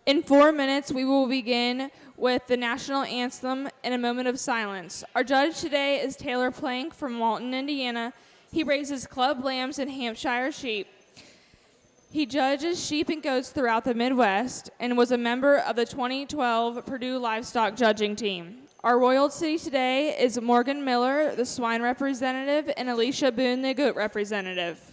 In 4 minutes, we will begin with the national anthem and a moment of silence. Our judge today is Taylor Plank from Walton, Indiana. He raises club lambs and Hampshire sheep. He judges sheep and goats throughout the Midwest and was a member of the 2012 Purdue Livestock Judging Team. Our royalty today is Morgan Miller, the swine representative, and Alicia Boone, the goat representative.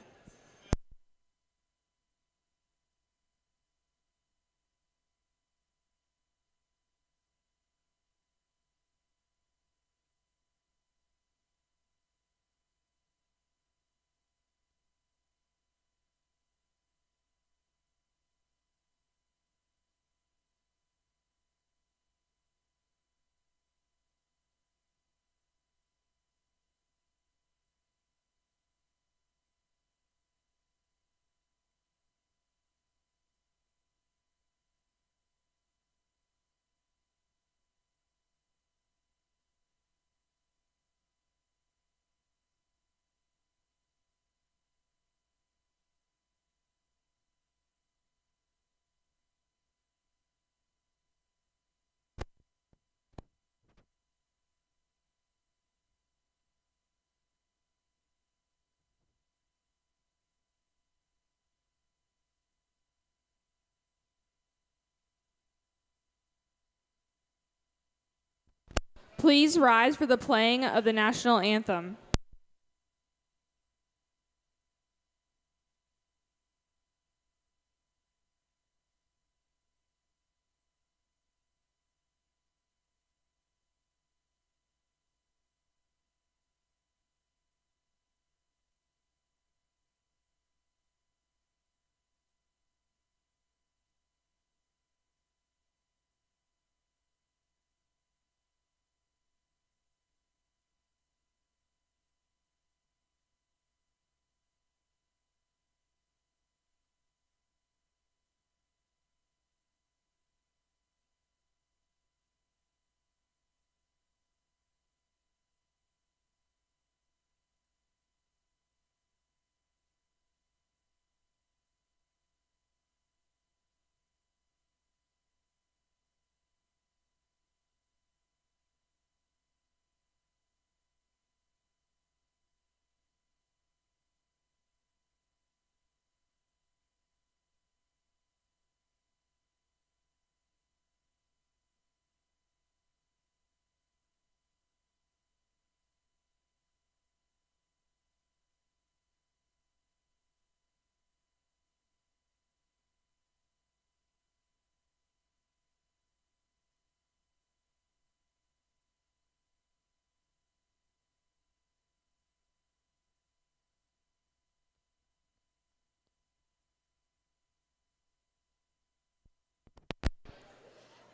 Please rise for the playing of the national anthem.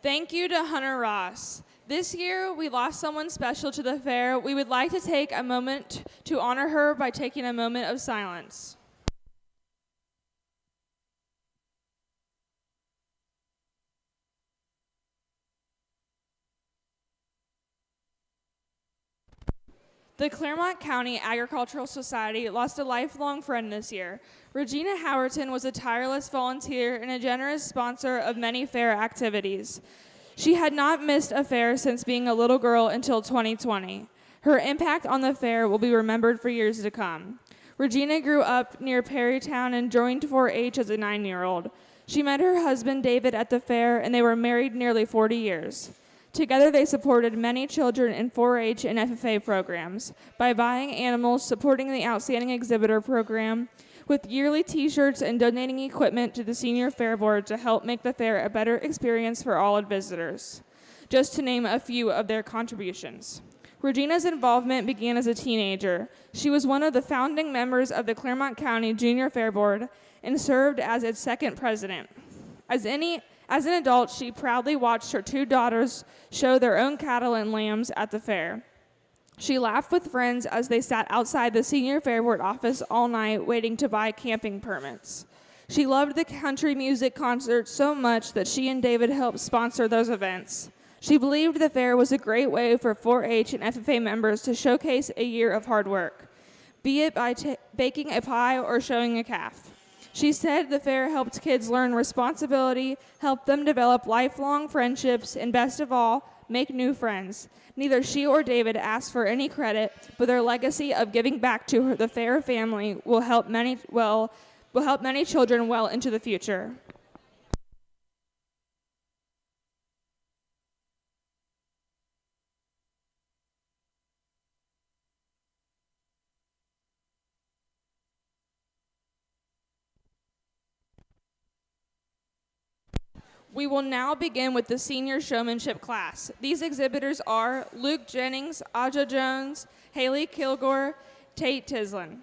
Thank you to Hunter Ross. This year, we lost someone special to the fair. We would like to take a moment to honor her by taking a moment of silence. The Clermont County Agricultural Society lost a lifelong friend this year. Regina Howerton was a tireless volunteer and a generous sponsor of many fair activities. She had not missed a fair since being a little girl until 2020. Her impact on the fair will be remembered for years to come. Regina grew up near Perrytown and joined 4-H as a 9-year-old. She met her husband David at the fair, and they were married nearly 40 years. Together, they supported many children in 4-H and FFA programs by buying animals, supporting the Outstanding Exhibitor program, with yearly T-shirts and donating equipment to the Senior Fair Board to help make the fair a better experience for all visitors, just to name a few of their contributions. Regina's involvement began as a teenager. She was one of the founding members of the Clermont County Junior Fair Board and served as its second president. As an adult, she proudly watched her 2 daughters show their own cattle and lambs at the fair. She laughed with friends as they sat outside the Senior Fair Board office all night waiting to buy camping permits. She loved the country music concerts so much that she and David helped sponsor those events. She believed the fair was a great way for 4-H and FFA members to showcase a year of hard work, be it by baking a pie or showing a calf. She said the fair helped kids learn responsibility, help them develop lifelong friendships, and best of all, make new friends. Neither she or David asked for any credit, but their legacy of giving back to the fair family will help many children well into the future. We will now begin with the senior showmanship class. These exhibitors are Luke Jennings, Aja Jones, Haley Kilgore, Tate Tislin.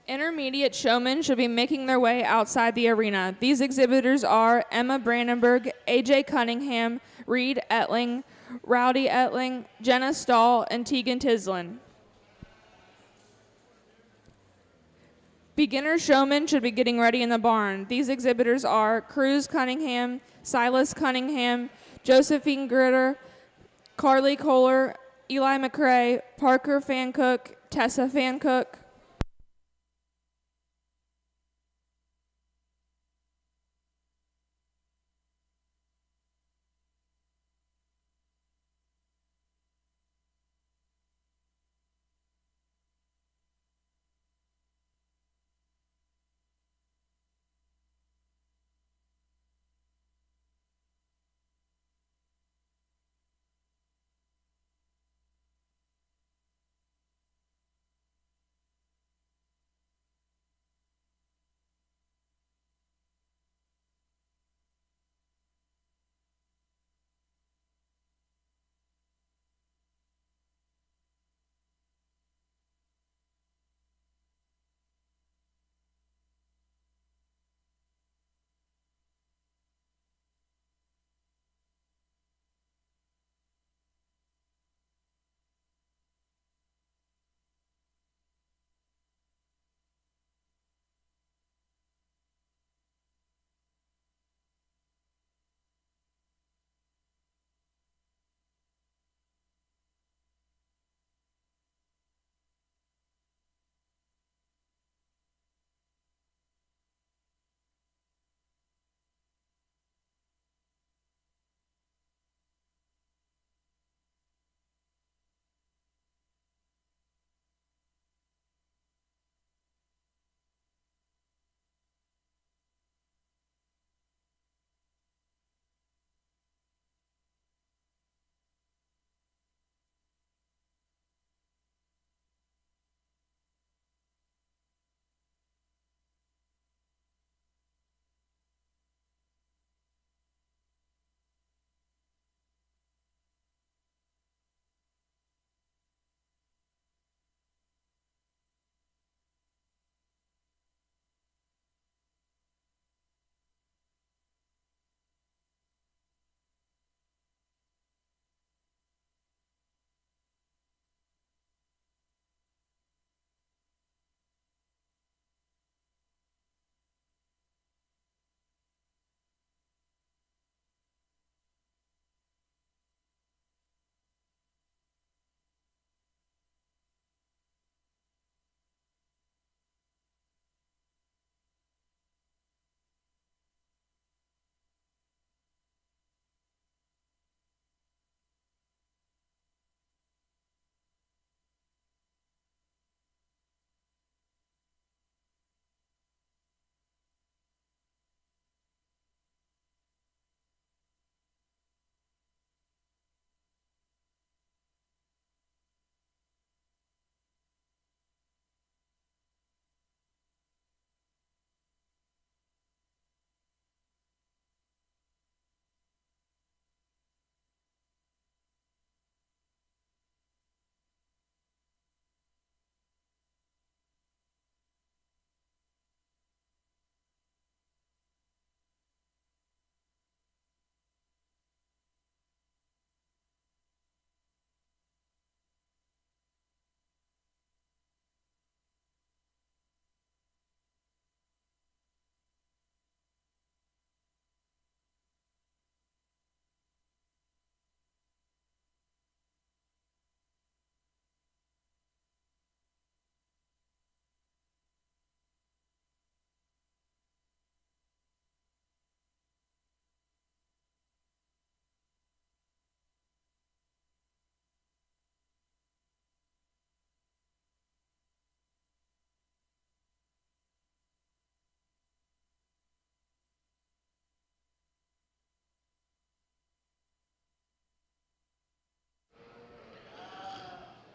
Intermediate showmen should be making their way outside the arena. These exhibitors are Emma Brandenburg, AJ Cunningham, Reed Etling, Rowdy Etling, Jenna Stahl, and Tegan Tislin. Beginner showmen should be getting ready in the barn. These exhibitors are Cruz Cunningham, Silas Cunningham, Josephine Gritter, Carly Kohler, Eli McCrae, Parker Fancook, Tessa Fancook.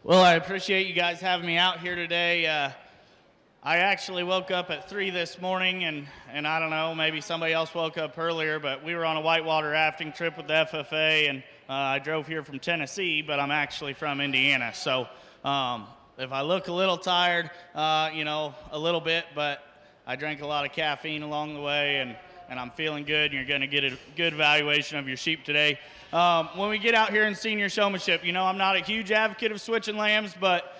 Well, I appreciate you guys having me out here today. I actually woke up at 3 this morning, and I don't know, maybe somebody else woke up earlier, but we were on a whitewater rafting trip with the FFA, and I drove here from Tennessee, but I'm actually from Indiana. So if I look a little tired, a little bit, but I drank a lot of caffeine along the way, and I'm feeling good, and you're going to get a good evaluation of your sheep today. When we get out here in senior showmanship, I'm not a huge advocate of switching lambs, but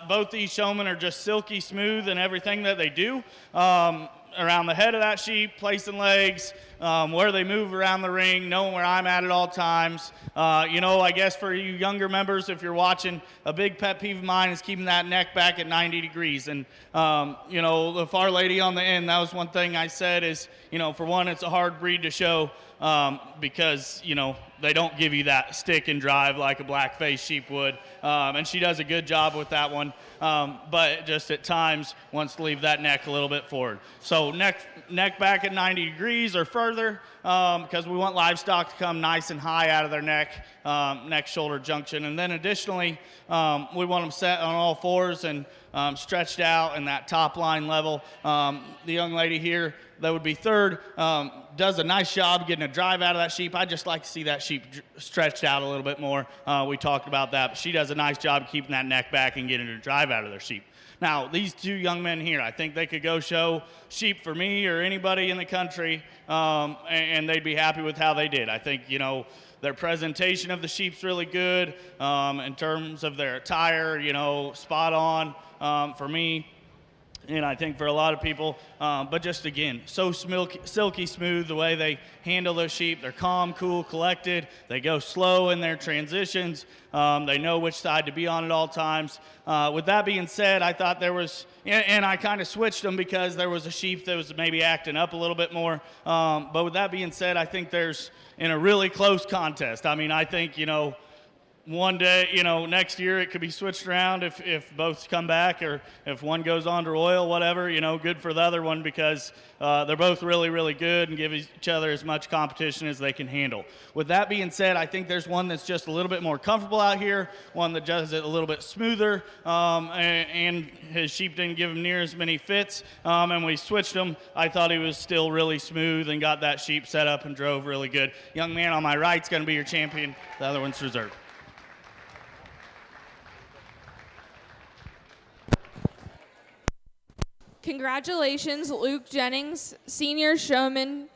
both these showmen are just silky smooth in everything that they do. Around the head of that sheep, placing legs, where they move around the ring, knowing where I'm at all times. I guess for you younger members, if you're watching, a big pet peeve of mine is keeping that neck back at 90 degrees. And, the Far Lady on the end, that was one thing I said is, for one, it's a hard breed to show because, they don't give you that stick and drive like a black-faced sheep would. And she does a good job with that one. But just at times wants to leave that neck a little bit forward. So neck back at 90 degrees or further because we want livestock to come nice and high out of their neck-shoulder junction. And then additionally, we want them set on all fours and stretched out in that top line level. The young lady here that would be third does a nice job getting a drive out of that sheep. I'd just like to see that sheep stretched out a little bit more. We talked about that, but she does a nice job keeping that neck back and getting a drive out of their sheep. Now, these two young men here, I think they could go show sheep for me or anybody in the country, and they'd be happy with how they did. I think, their presentation of the sheep's really good in terms of their attire, spot on for me. And I think for a lot of people, but just again, so silky smooth the way they handle those sheep. They're calm, cool, collected. They go slow in their transitions. They know which side to be on at all times. With that being said, I thought there was, and I kind of switched them because there was a sheep that was maybe acting up a little bit more. But with that being said, I think there's in a really close contest. I mean, I think, one day, next year it could be switched around if both come back or if one goes on to Royal, whatever, good for the other one because they're both really, really good and give each other as much competition as they can handle. With that being said, I think there's one that's just a little bit more comfortable out here, one that does it a little bit smoother, and his sheep didn't give him near as many fits, and we switched him. I thought he was still really smooth and got that sheep set up and drove really good. Young man on my right's going to be your champion. The other one's reserved. Congratulations, Luke Jennings, senior showman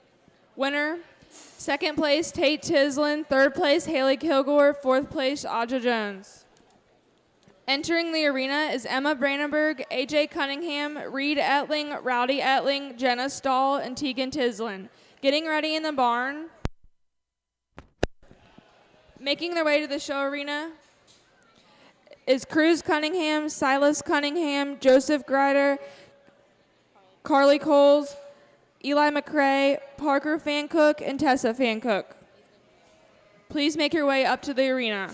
winner. Second place, Tate Tislin. Third place, Haley Kilgore. Fourth place, Aja Jones. Entering the arena is Emma Brandenburg, AJ Cunningham, Reed Etling, Rowdy Etling, Jenna Stahl, and Tegan Tislin. Getting ready in the barn. Making their way to the show arena is Cruz Cunningham, Silas Cunningham, Joseph Grider, Carly Coles, Eli McCrae, Parker Fancook, and Tessa Fancook. Please make your way up to the arena.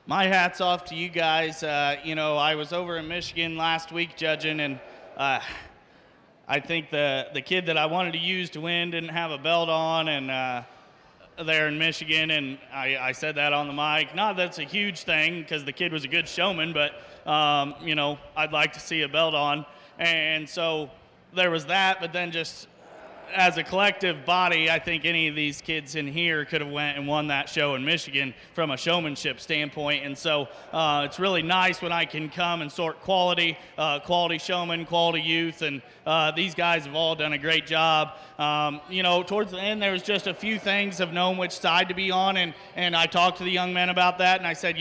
My hat's off to you guys. I was over in Michigan last week judging, and I think the kid that I wanted to use to win didn't have a belt on, and there in Michigan, and I said that on the mic. Not that it's a huge thing because the kid was a good showman, but I'd like to see a belt on, and so there was that. But then just as a collective body, I think any of these kids in here could have went and won that show in Michigan from a showmanship standpoint. And so it's really nice when I can come and sort quality showmen, quality youth, and these guys have all done a great job. Towards the end, there was just a few things of knowing which side to be on, and I talked to the young men about that, and I said,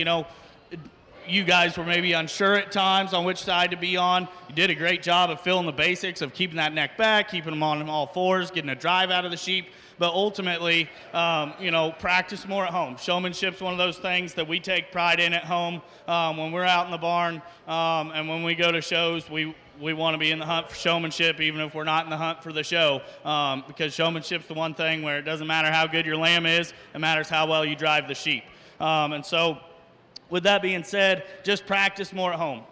you guys were maybe unsure at times on which side to be on. You did a great job of filling the basics of keeping that neck back, keeping them on all fours, getting a drive out of the sheep. But ultimately, practice more at home. Showmanship's one of those things that we take pride in at home. When we're out in the barn and when we go to shows, we want to be in the hunt for showmanship, even if we're not in the hunt for the show, because showmanship's the one thing where it doesn't matter how good your lamb is, it matters how well you drive the sheep. And so with that being said, just practice more at home.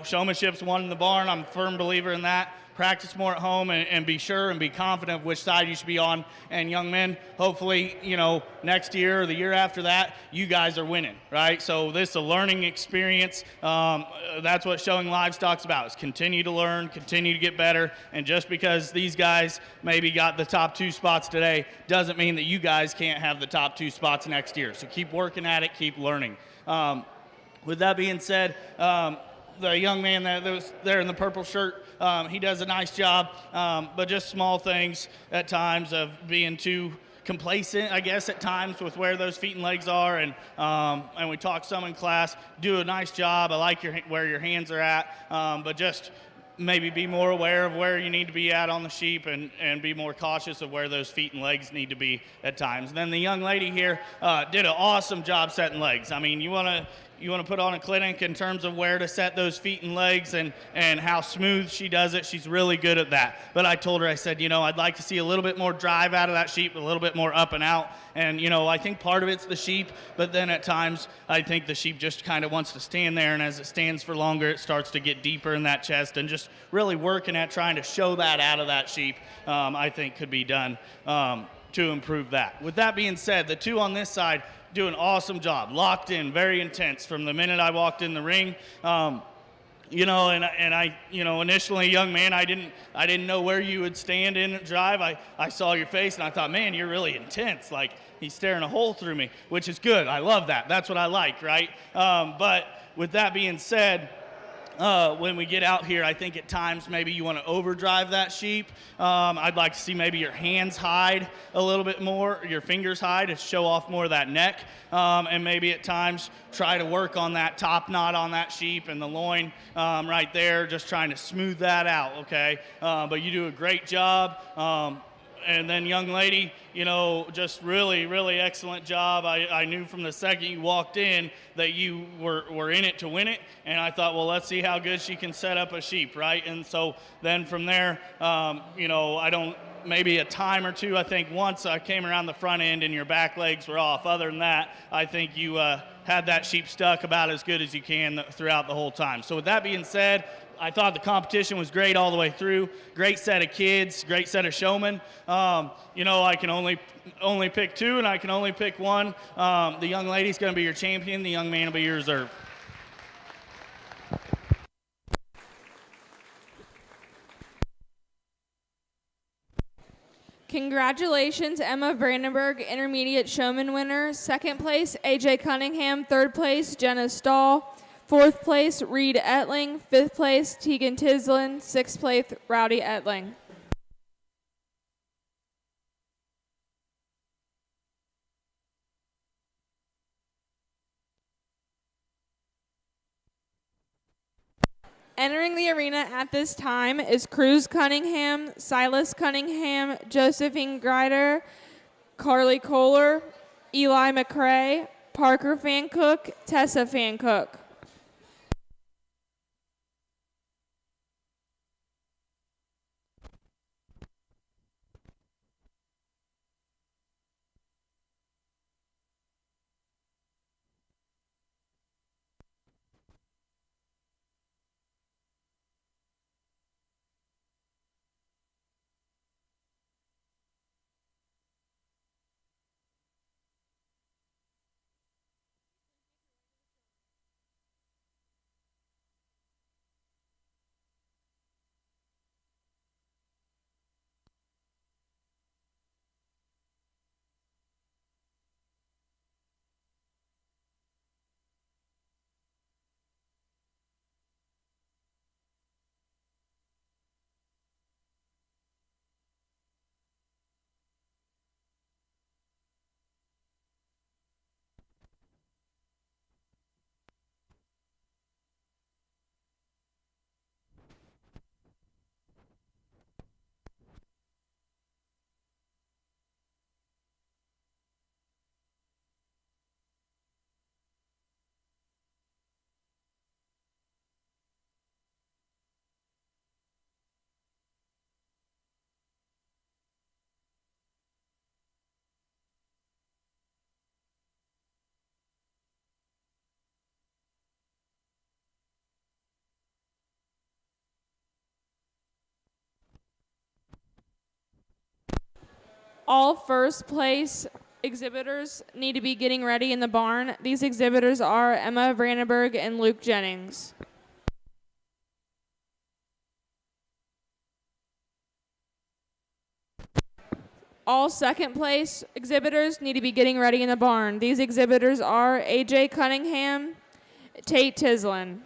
Showmanship's one in the barn. I'm a firm believer in that. Practice more at home and be sure and be confident of which side you should be on. And young men, hopefully, next year or the year after that, you guys are winning, right? So this is a learning experience. That's what showing livestock's about, is continue to learn, continue to get better. And just because these guys maybe got the top 2 spots today doesn't mean that you guys can't have the top 2 spots next year. So keep working at it, keep learning. With that being said, the young man that was there in the purple shirt, he does a nice job, but just small things at times of being too complacent, I guess, at times with where those feet and legs are, and we talk some in class. Do a nice job. I like where your hands are at, but just maybe be more aware of where you need to be at on the sheep and be more cautious of where those feet and legs need to be at times. And then the young lady here did an awesome job setting legs. I mean, you want to put on a clinic in terms of where to set those feet and legs and how smooth she does it. She's really good at that. But I told her, I said, I'd like to see a little bit more drive out of that sheep, a little bit more up and out. And, I think part of it's the sheep, but then at times I think the sheep just kind of wants to stand there, and as it stands for longer, it starts to get deeper in that chest, and just really working at trying to show that out of that sheep, I think could be done to improve that. With that being said, the 2 on this side do an awesome job, locked in, very intense from the minute I walked in the ring. Initially, young man, I didn't know where you would stand in drive. I saw your face and I thought, man, you're really intense. Like, he's staring a hole through me, which is good. I love that. That's what I like, right? But with that being said, when we get out here, I think at times maybe you want to overdrive that sheep. I'd like to see maybe your hands hide a little bit more, your fingers hide to show off more of that neck, and maybe at times try to work on that top knot on that sheep and the loin right there, just trying to smooth that out, okay? But you do a great job. And then young lady, just really, really excellent job. I knew from the second you walked in that you were in it to win it. And I thought, well, let's see how good she can set up a sheep, right? And so then from there, maybe a time or two, I think once I came around the front end and your back legs were off. Other than that, I think you had that sheep stuck about as good as you can throughout the whole time. So with that being said, I thought the competition was great all the way through. Great set of kids, great set of showmen. I can only pick 2, and I can only pick 1. The young lady's going to be your champion. The young man will be your reserve. Congratulations, Emma Brandenburg, intermediate showman winner. 2nd place, AJ Cunningham. 3rd place, Jenna Stahl. 4th place, Reed Etling. 5th place, Tegan Tislin. 6th place, Rowdy Etling. Entering the arena at this time is Cruz Cunningham, Silas Cunningham, Josephine Greider, Carly Kohler, Eli McCrae, Parker Fancook, Tessa Fancook. All first place exhibitors need to be getting ready in the barn. These exhibitors are Emma Brandenburg and Luke Jennings. All second place exhibitors need to be getting ready in the barn. These exhibitors are AJ Cunningham, Tate Tislin.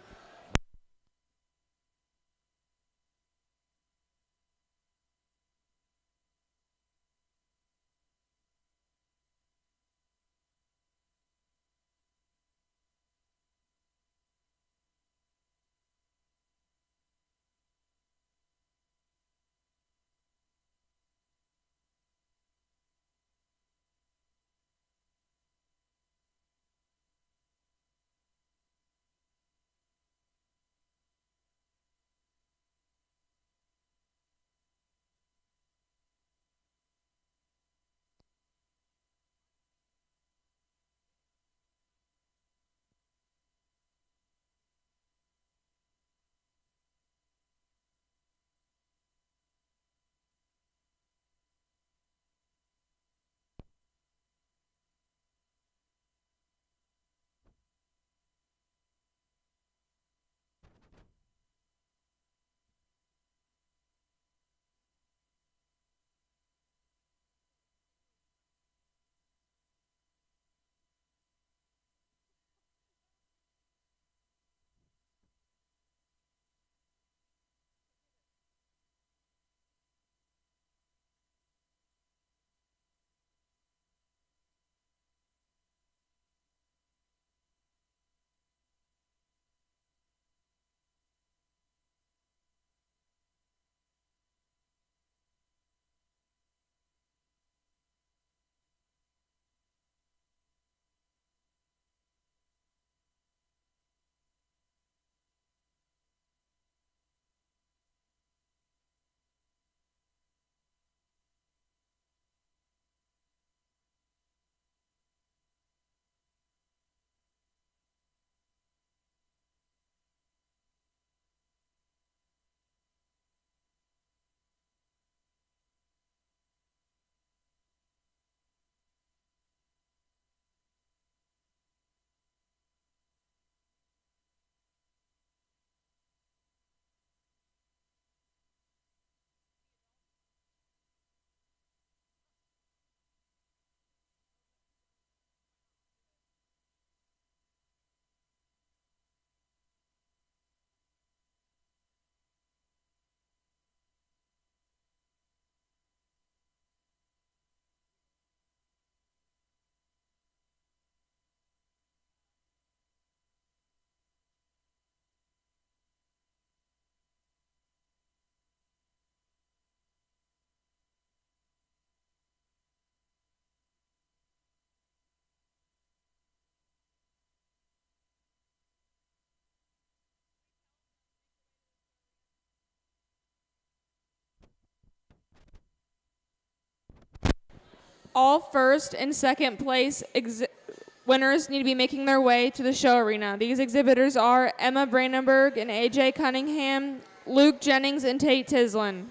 All first and second place winners need to be making their way to the show arena. These exhibitors are Emma Brandenburg and AJ Cunningham, Luke Jennings, and Tate Tislin.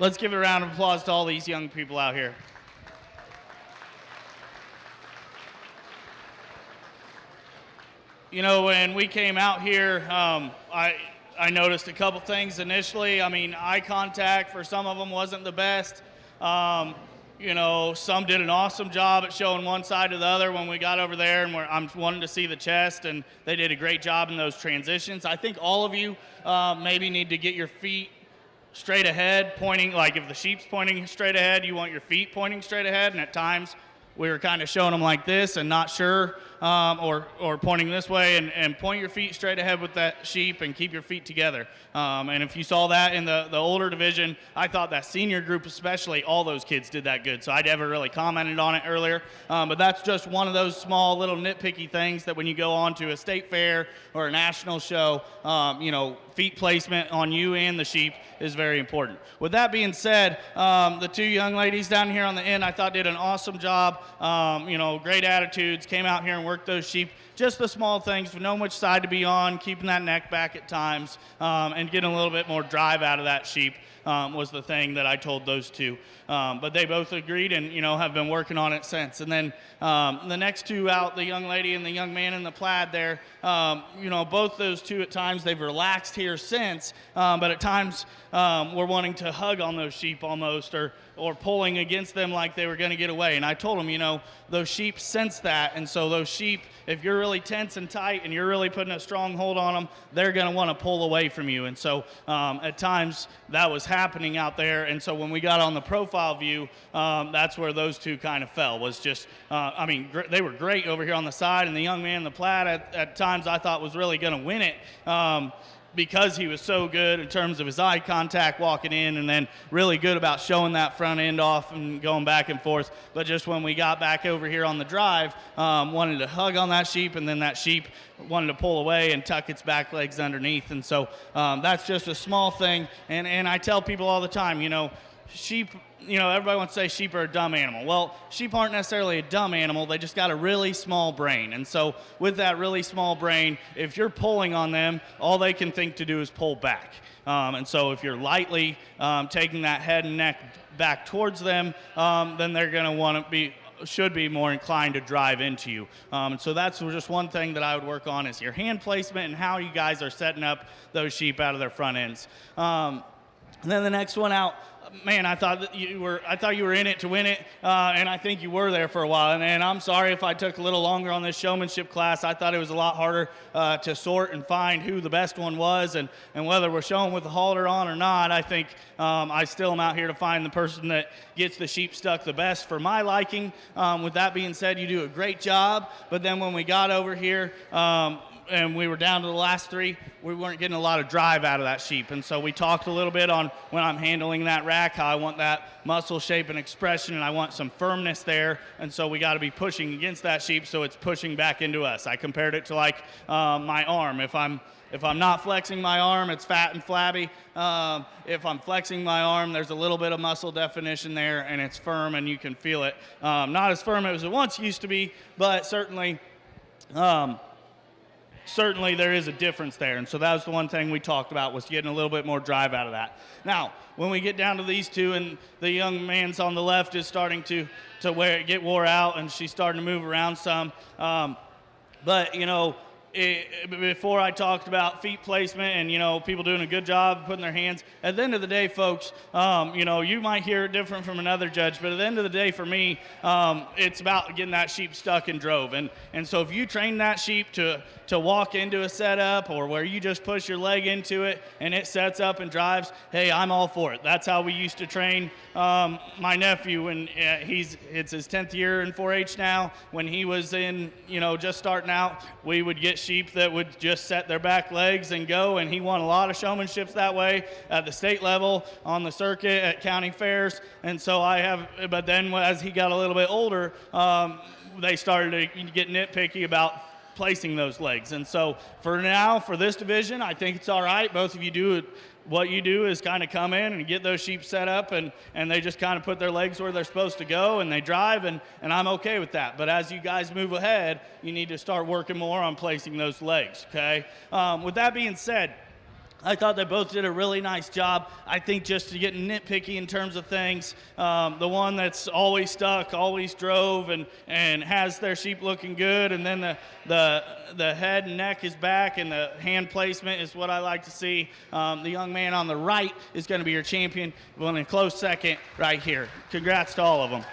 Let's give a round of applause to all these young people out here. You know, when we came out here, I noticed a couple things initially. I mean, eye contact for some of them wasn't the best. You know, some did an awesome job at showing one side to the other when we got over there, and I'm wanting to see the chest, and they did a great job in those transitions. I think all of you maybe need to get your feet straight ahead, pointing, like if the sheep's pointing straight ahead, you want your feet pointing straight ahead, and at times we were kind of showing them like this and not sure, or pointing this way, and point your feet straight ahead with that sheep and keep your feet together. And if you saw that in the older division, I thought that senior group especially, all those kids did that good. So I never really commented on it earlier. But that's just one of those small little nitpicky things that when you go on to a state fair or a national show, you know, feet placement on you and the sheep is very important. With that being said, the two young ladies down here on the end I thought did an awesome job. You know, great attitudes, came out here and worked those sheep. Just the small things, knowing which side to be on, keeping that neck back at times, and getting a little bit more drive out of that sheep was the thing that I told those two. But they both agreed and, you know, have been working on it since. And then the next two out, the young lady and the young man in the plaid there, you know, both those two at times, they've relaxed here since, but at times were wanting to hug on those sheep almost, or pulling against them like they were going to get away. And I told them, you know, those sheep sense that, and so those sheep, if you're really tense and tight and you're really putting a strong hold on them, they're going to want to pull away from you. And so at times that was happening out there, and so when we got on the profile view, that's where those two kind of fell, was just, I mean, they were great over here on the side, and the young man in the plaid at times I thought was really going to win it. Because he was so good in terms of his eye contact walking in, and then really good about showing that front end off and going back and forth. But just when we got back over here on the drive, wanted to hug on that sheep, and then that sheep wanted to pull away and tuck its back legs underneath. And so that's just a small thing. And I tell people all the time, you know, sheep, you know, everybody wants to say sheep are a dumb animal. Well, sheep aren't necessarily a dumb animal. They just got a really small brain. And so with that really small brain, if you're pulling on them, all they can think to do is pull back. And so if you're lightly taking that head and neck back towards them, then they're going to want to be, should be more inclined to drive into you. And so that's just one thing that I would work on, is your hand placement and how you guys are setting up those sheep out of their front ends. And then the next one out, man, I thought you were in it to win it, and I think you were there for a while. And I'm sorry if I took a little longer on this showmanship class. I thought it was a lot harder to sort and find who the best one was, and whether we're showing with the halter on or not. I think I still am out here to find the person that gets the sheep stuck the best for my liking. With that being said, you do a great job. But then when we got over here, and we were down to the last three, we weren't getting a lot of drive out of that sheep. And so we talked a little bit on when I'm handling that rack, how I want that muscle shape and expression, and I want some firmness there. And so we got to be pushing against that sheep so it's pushing back into us. I compared it to like my arm. If I'm not flexing my arm, it's fat and flabby. If I'm flexing my arm, there's a little bit of muscle definition there, and it's firm, and you can feel it. Not as firm as it once used to be, but certainly there is a difference there. And so that was the one thing we talked about, was getting a little bit more drive out of that. Now, when we get down to these two, and the young man's on the left is starting to get wore out, and she's starting to move around some. But, you know, before I talked about feet placement and, you know, people doing a good job putting their hands, at the end of the day, folks, you know, you might hear it different from another judge, but at the end of the day, for me, it's about getting that sheep stuck and drove. And so if you train that sheep to walk into a setup, or where you just push your leg into it and it sets up and drives, hey, I'm all for it. That's how we used to train my nephew when it's his 10th year in 4-H now. When he was in, you know, just starting out, we would get sheep that would just set their back legs and go, and he won a lot of showmanships that way at the state level, on the circuit, at county fairs. And so but then as he got a little bit older, they started to get nitpicky about placing those legs. And so for now, for this division, I think it's all right. Both of you do what you do is kind of come in and get those sheep set up, and they just kind of put their legs where they're supposed to go, and they drive, and I'm okay with that. But as you guys move ahead, you need to start working more on placing those legs, okay? With that being said, I thought they both did a really nice job. I think just to get nitpicky in terms of things, the one that's always stuck, always drove, and has their sheep looking good, and then the head and neck is back, and the hand placement is what I like to see. The young man on the right is going to be your champion, well, in a close second right here. Congrats to all of them.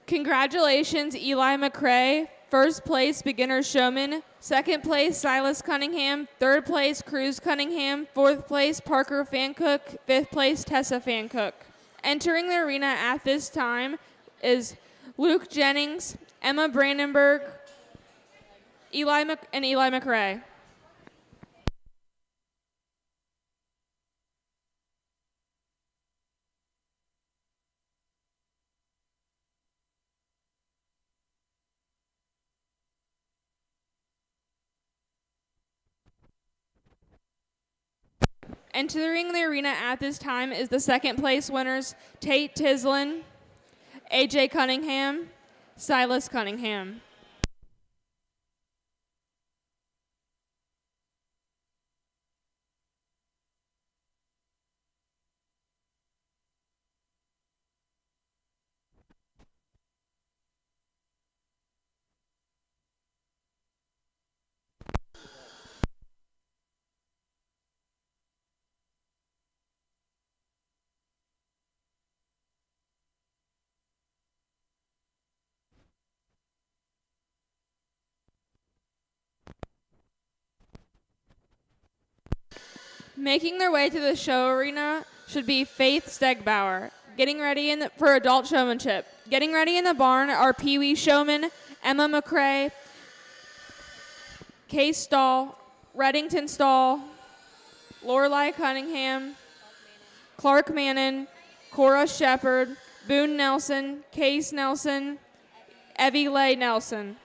Congratulations, Eli McCrae. First place, Beginner Showman. Second place, Silas Cunningham. Third place, Cruz Cunningham. Fourth place, Parker Fancook. Fifth place, Tessa Fancook. Entering the arena at this time is Luke Jennings, Emma Brandenburg, Eli McCrae. Entering the arena at this time is the second place winners, Tate Tislin, AJ Cunningham, Silas Cunningham. Making their way to the show arena should be Faith Stegbauer, getting ready for adult showmanship. Getting ready in the barn are Pee Wee Showman, Emma McCrae, Case Stahl, Reddington Stahl, Lorelei Cunningham, Clark Mannon, Cora Shepard, Boone Nelson, Case Nelson, Evie Leigh Nelson.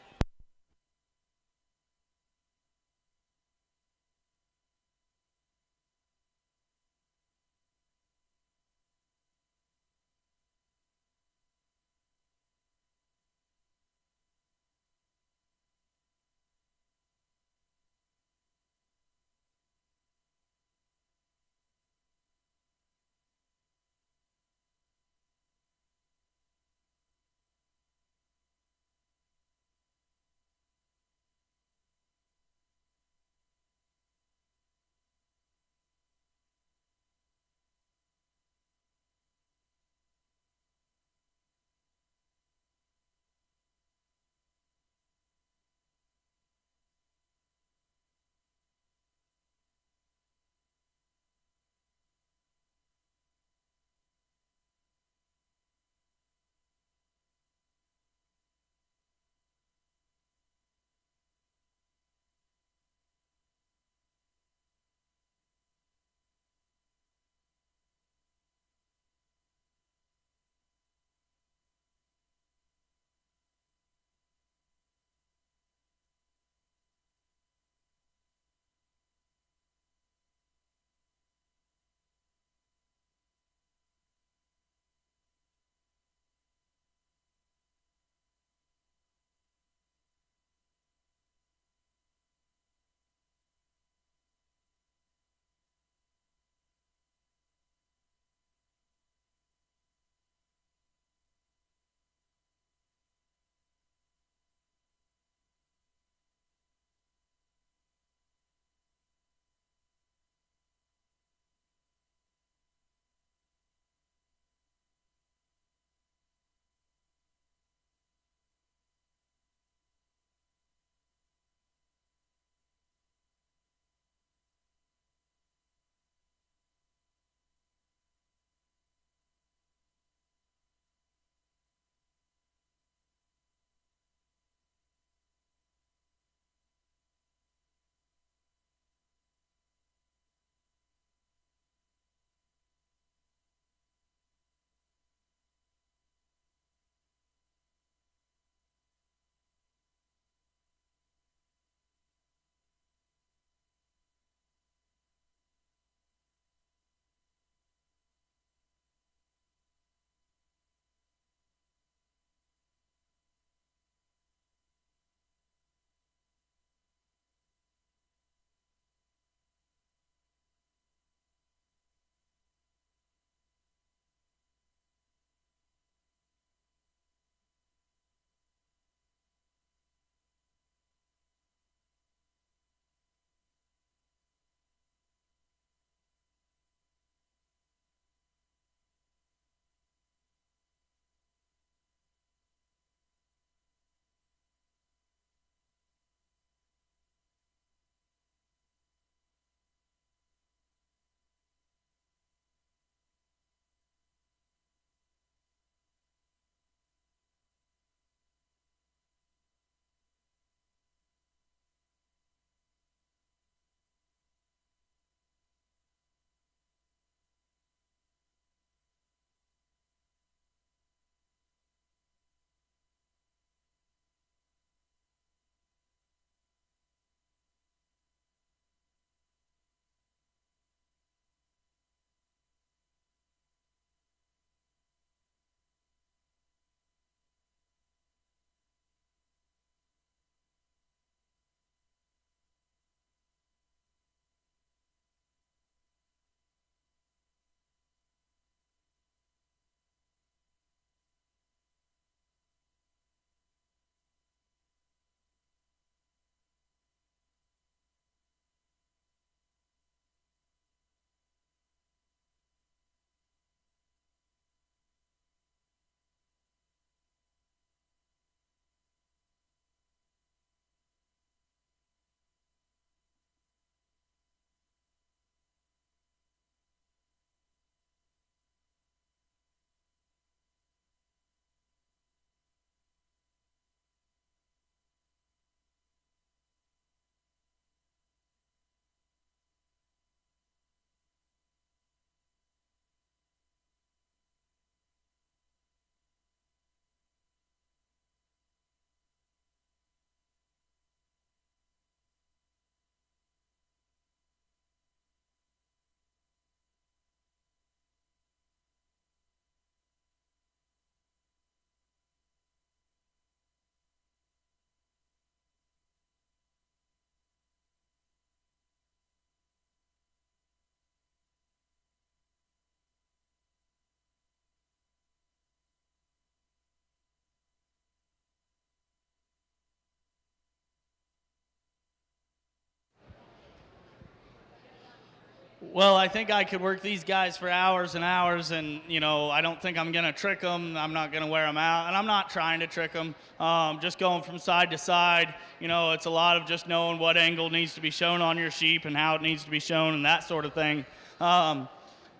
Well, I think I could work these guys for hours and hours, and I don't think I'm gonna trick them. I'm not gonna wear them out, and I'm not trying to trick them. Just going from side to side, it's a lot of just knowing what angle needs to be shown on your sheep and how it needs to be shown and that sort of thing. Some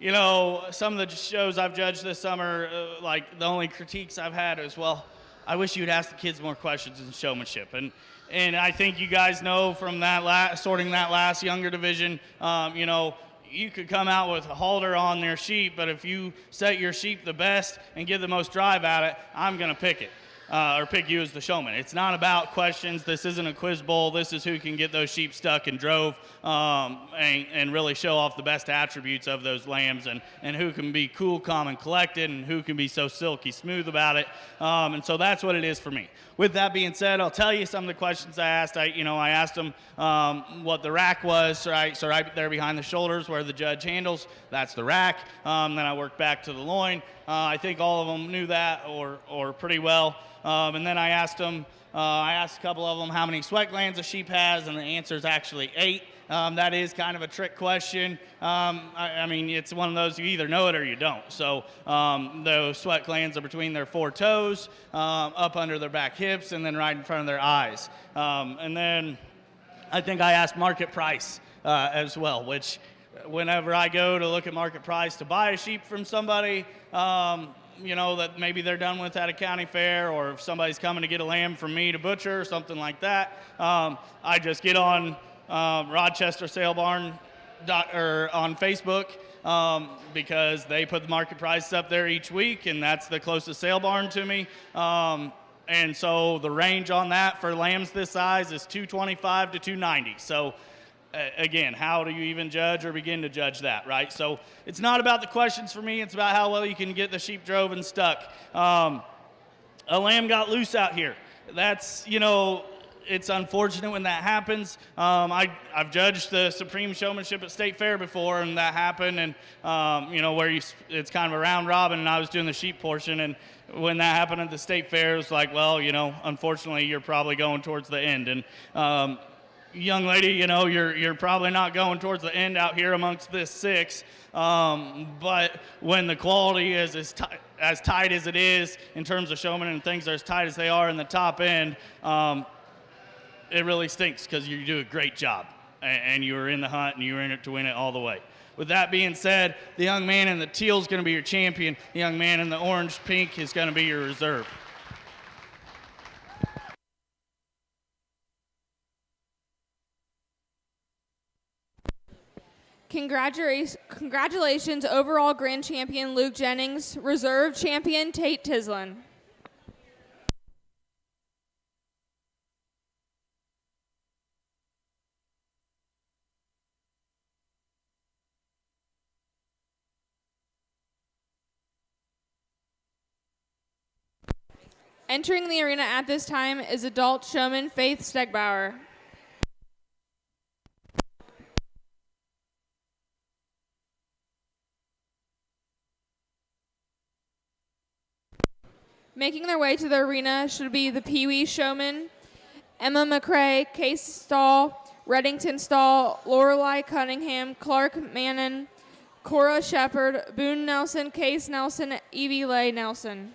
of the shows I've judged this summer, like the only critiques I've had is, well, I wish you'd ask the kids more questions in showmanship. And I think you guys know from that sorting that last younger division, you could come out with a halter on their sheep, but if you set your sheep the best and get the most drive at it, I'm going to pick it. Or pick you as the showman. It's not about questions. This isn't a quiz bowl. This is who can get those sheep stuck in drove and really show off the best attributes of those lambs and who can be cool, calm, and collected and who can be so silky smooth about it. And so that's what it is for me. With that being said, I'll tell you some of the questions I asked. I asked them what the rack was, right? So right there behind the shoulders where the judge handles, that's the rack. Then I worked back to the loin. I think all of them knew that or pretty well. And then I asked them, I asked a couple of them how many sweat glands a sheep has, and the answer is actually 8. That is kind of a trick question. I mean, it's one of those you either know it or you don't. So those sweat glands are between their 4 toes, up under their back hips, and then right in front of their eyes. And then I think I asked market price as well, which whenever I go to look at market price to buy a sheep from somebody, that maybe they're done with at a county fair, or if somebody's coming to get a lamb from me to butcher or something like that, I just get on Rochester Sale Barn or on Facebook because they put the market price up there each week, and that's the closest sale barn to me. And so the range on that for lambs this size is $225 to $290. So again, how do you even judge or begin to judge that, right? So it's not about the questions for me. It's about how well you can get the sheep drove and stuck. A lamb got loose out here. That's, it's unfortunate when that happens. I've judged the supreme showmanship at State Fair before, and that happened, and, where it's kind of a round robin, and I was doing the sheep portion, and when that happened at the State Fair, it was like, well, unfortunately, you're probably going towards the end. And young lady, you're probably not going towards the end out here amongst this 6. But when the quality is as tight as it is in terms of showman and things are as tight as they are in the top end, it really stinks because you do a great job. And you were in the hunt and you were in it to win it all the way. With that being said, the young man in the teal is going to be your champion. The young man in the orange-pink is going to be your reserve. Congratulations, overall grand champion Luke Jennings, reserve champion Tate Tislin. Entering the arena at this time is adult showman Faith Stegbauer. Making their way to the arena should be the Pee Wee showman, Emma McCrae, Case Stahl, Reddington Stahl, Lorelei Cunningham, Clark Mannon, Cora Shepard, Boone Nelson, Case Nelson, Evie Leigh Nelson.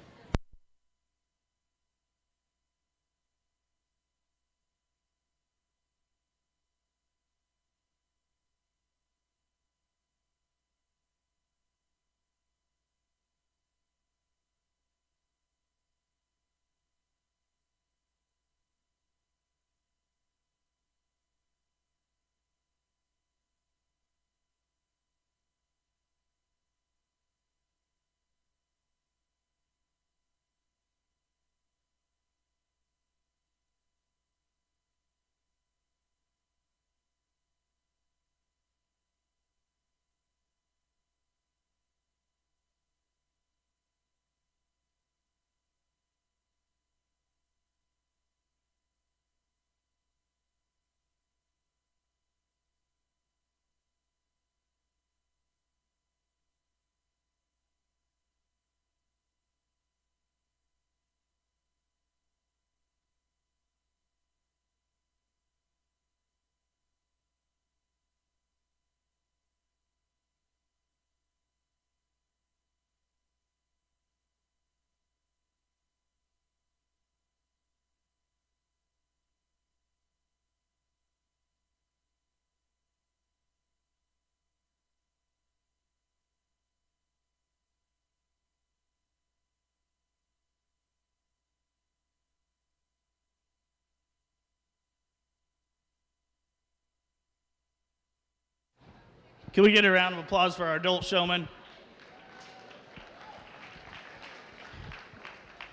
Can we get a round of applause for our adult showman?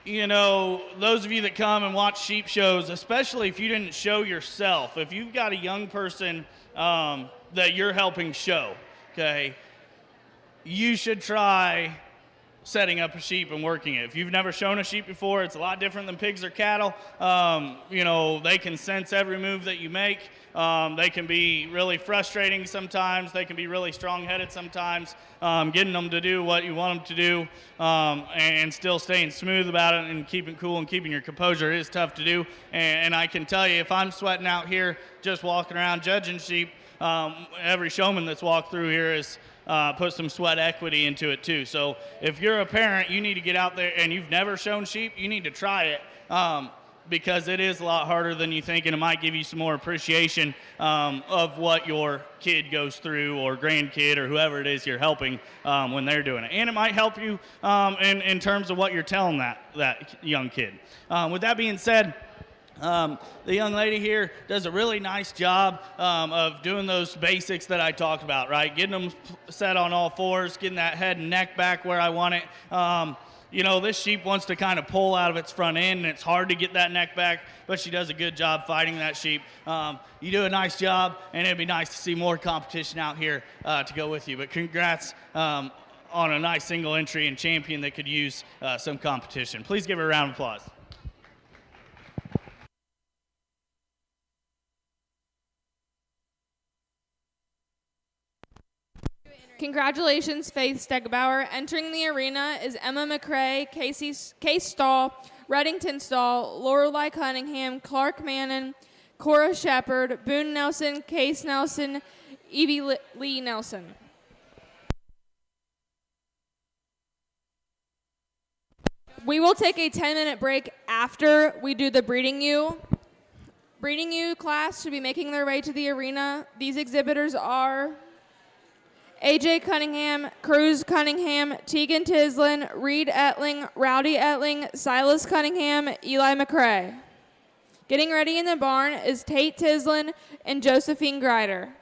You know, those of you that come and watch sheep shows, especially if you didn't show yourself, if you've got a young person that you're helping show, okay, you should try setting up a sheep and working it. If you've never shown a sheep before, it's a lot different than pigs or cattle. You know, they can sense every move that you make. They can be really frustrating sometimes. They can be really strong-headed sometimes. Getting them to do what you want them to do and still staying smooth about it and keeping cool and keeping your composure is tough to do. And I can tell you, if I'm sweating out here just walking around judging sheep, every showman that's walked through here is put some sweat equity into it too. So if you're a parent, you need to get out there, and you've never shown sheep, you need to try it because it is a lot harder than you think, and it might give you some more appreciation of what your kid goes through, or grandkid, or whoever it is you're helping when they're doing it. And it might help you in terms of what you're telling that young kid. With that being said, the young lady here does a really nice job of doing those basics that I talked about, right? Getting them set on all fours, getting that head and neck back where I want it. You know, this sheep wants to kind of pull out of its front end, and it's hard to get that neck back, but she does a good job fighting that sheep. You do a nice job, and it'd be nice to see more competition out here to go with you. But congrats on a nice single entry and champion that could use some competition. Please give her a round of applause. Congratulations, Faith Stegbauer. Entering the arena is Emma McCrae, Case Stahl, Reddington Stahl, Lorelei Cunningham, Clark Mannon, Cora Shepard, Boone Nelson, Case Nelson, Evie Lee Nelson. We will take a 10-minute break after we do the Breeding U. Breeding U class should be making their way to the arena. These exhibitors are AJ Cunningham, Cruz Cunningham, Tegan Tislin, Reed Etling, Rowdy Etling, Silas Cunningham, Eli McCrae. Getting ready in the barn is Tate Tislin and Josephine Greider.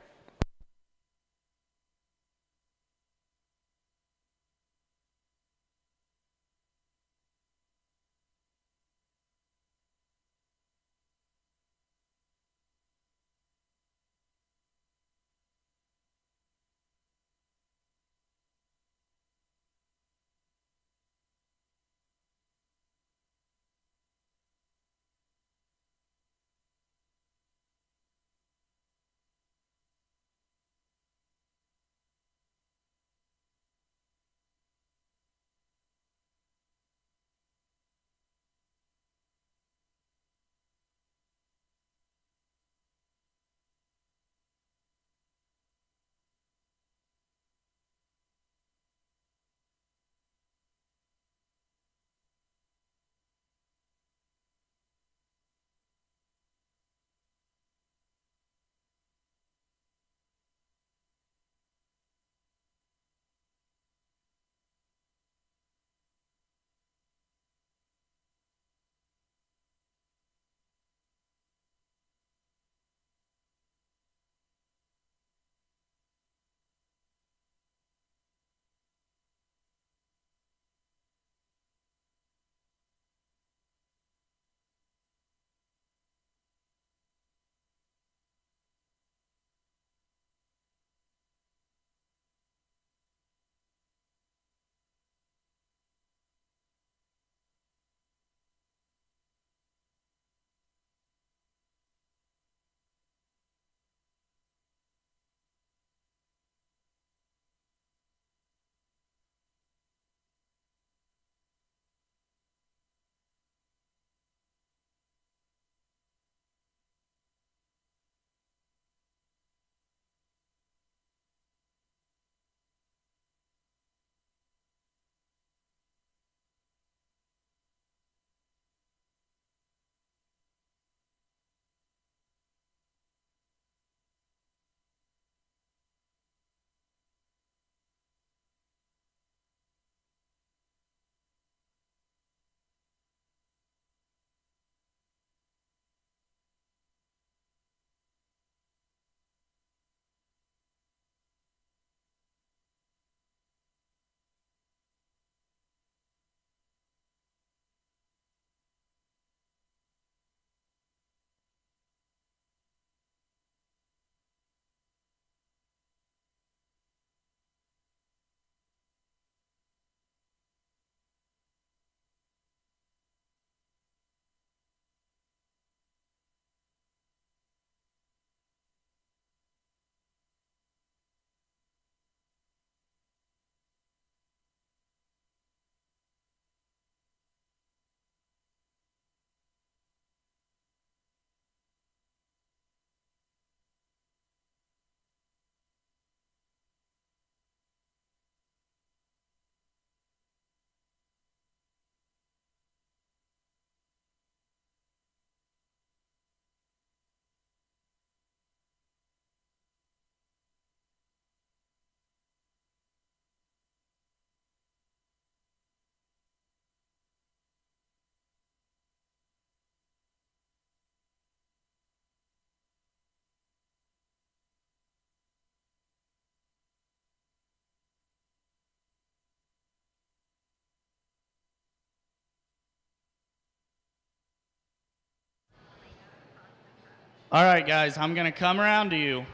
All right, guys, I'm going to come around to you.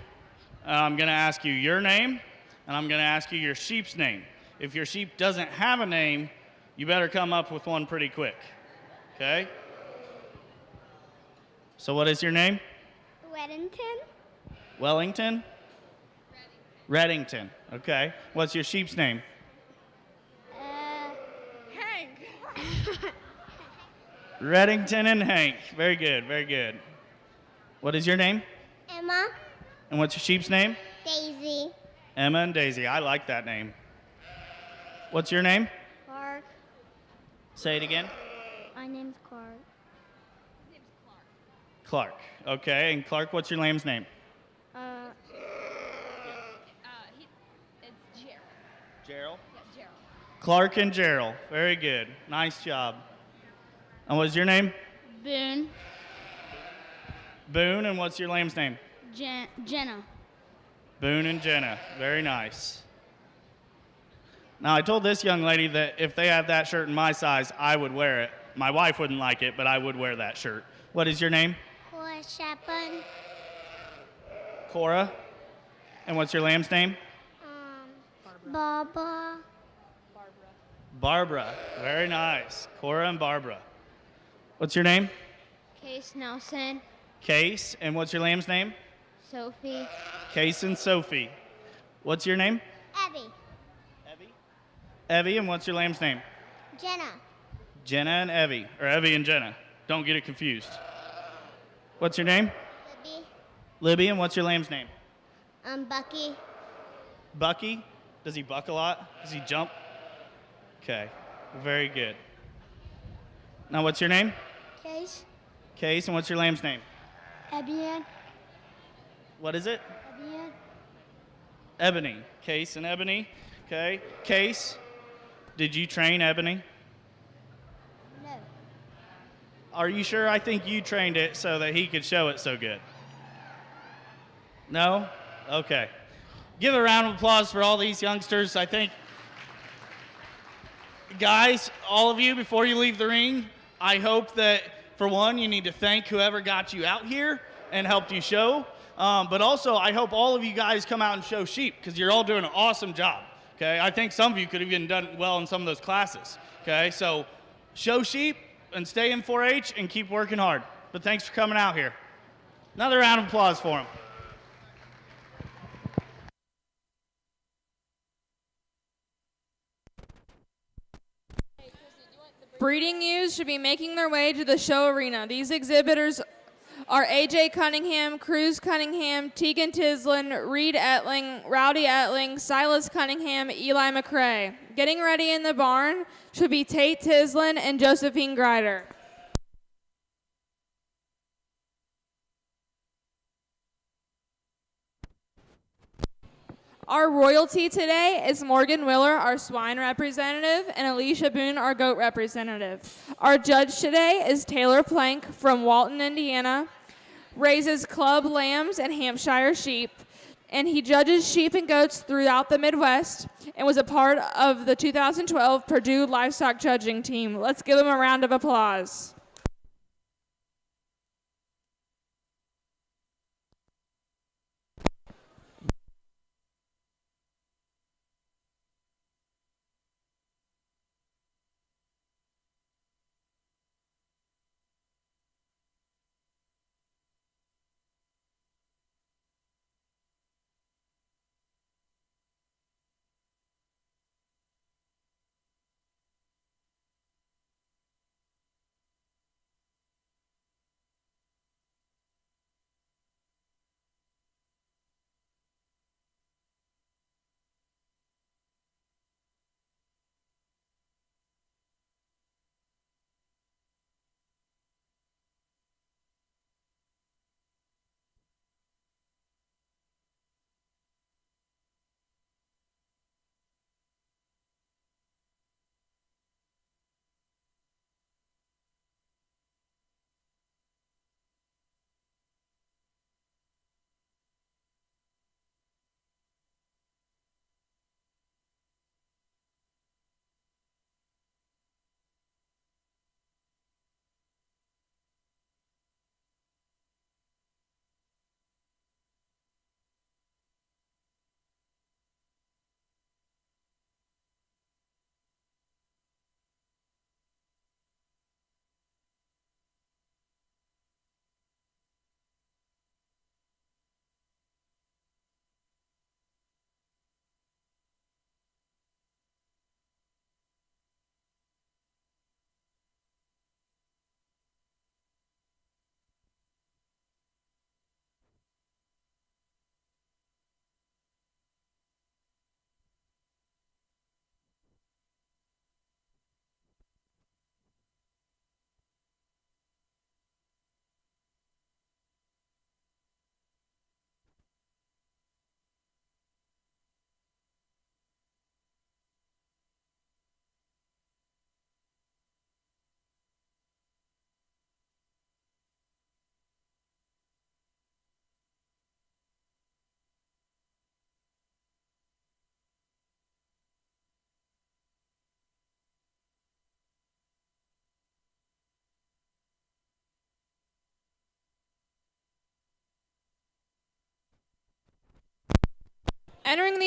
I'm going to ask you your name, and I'm going to ask you your sheep's name. If your sheep doesn't have a name, you better come up with one pretty quick. Okay? So what is your name? Weddington. Wellington? Reddington. Okay. What's your sheep's name? Hank. Reddington and Hank. Very good, very good. What is your name? Emma. And what's your sheep's name? Daisy. Emma and Daisy. I like that name. What's your name? Clark. Say it again. My name's Clark. Clark. Okay. And Clark, what's your lamb's name? It's Gerald. Gerald. Yeah, Gerald. Clark and Gerald. Very good. Nice job. And what's your name? Boone. Boone. And what's your lamb's name? Jenna. Boone and Jenna. Very nice. Now, I told this young lady that if they had that shirt in my size, I would wear it. My wife wouldn't like it, but I would wear that shirt. What is your name? Cora Shepard. Cora. And what's your lamb's name? Baba. Barbara. Very nice. Cora and Barbara. What's your name? Case Nelson. Case. And what's your lamb's name? Sophie. Case and Sophie. What's your name? Evie. Evie. And what's your lamb's name? Jenna. Jenna and Evie. Or Evie and Jenna. Don't get it confused. What's your name? Libby. Libby. And what's your lamb's name? Bucky. Bucky. Does he buck a lot? Does he jump? Okay. Very good. Now, what's your name? Case. Case. And what's your lamb's name? Ebian. What is it? Ebian. Ebony. Case and Ebony. Okay. Case. Did you train Ebony? No. Are you sure? I think you trained it so that he could show it so good. No? Okay. Give a round of applause for all these youngsters. I think, guys, all of you, before you leave the ring, I hope that, for one, you need to thank whoever got you out here and helped you show. But also, I hope all of you guys come out and show sheep because you're all doing an awesome job. Okay? I think some of you could have even done well in some of those classes. Okay? So show sheep and stay in 4-H and keep working hard. But thanks for coming out here. Another round of applause for them. Breeding ewes should be making their way to the show arena. These exhibitors are AJ Cunningham, Cruz Cunningham, Tegan Tislin, Reed Etling, Rowdy Etling, Silas Cunningham, Eli McCrae. Getting ready in the barn should be Tate Tislin and Josephine Greider. Our royalty today is Morgan Willer, our swine representative, and Alicia Boone, our goat representative. Our judge today is Taylor Plank from Walton, Indiana, raises club lambs and Hampshire sheep, and he judges sheep and goats throughout the Midwest and was a part of the 2012 Purdue Livestock Judging Team. Let's give him a round of applause.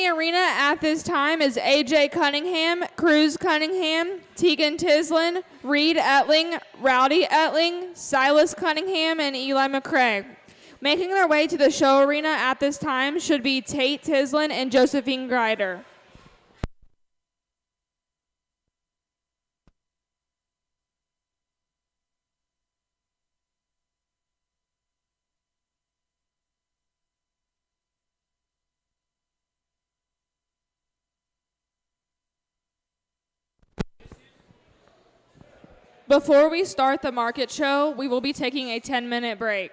the arena at this time is AJ Cunningham, Cruz Cunningham, Tegan Tislin, Reed Etling, Rowdy Etling, Silas Cunningham, and Eli McCrae. Making their way to the show arena at this time should be Tate Tislin and Josephine Greider. Before we start the market show, we will be taking a 10-minute break.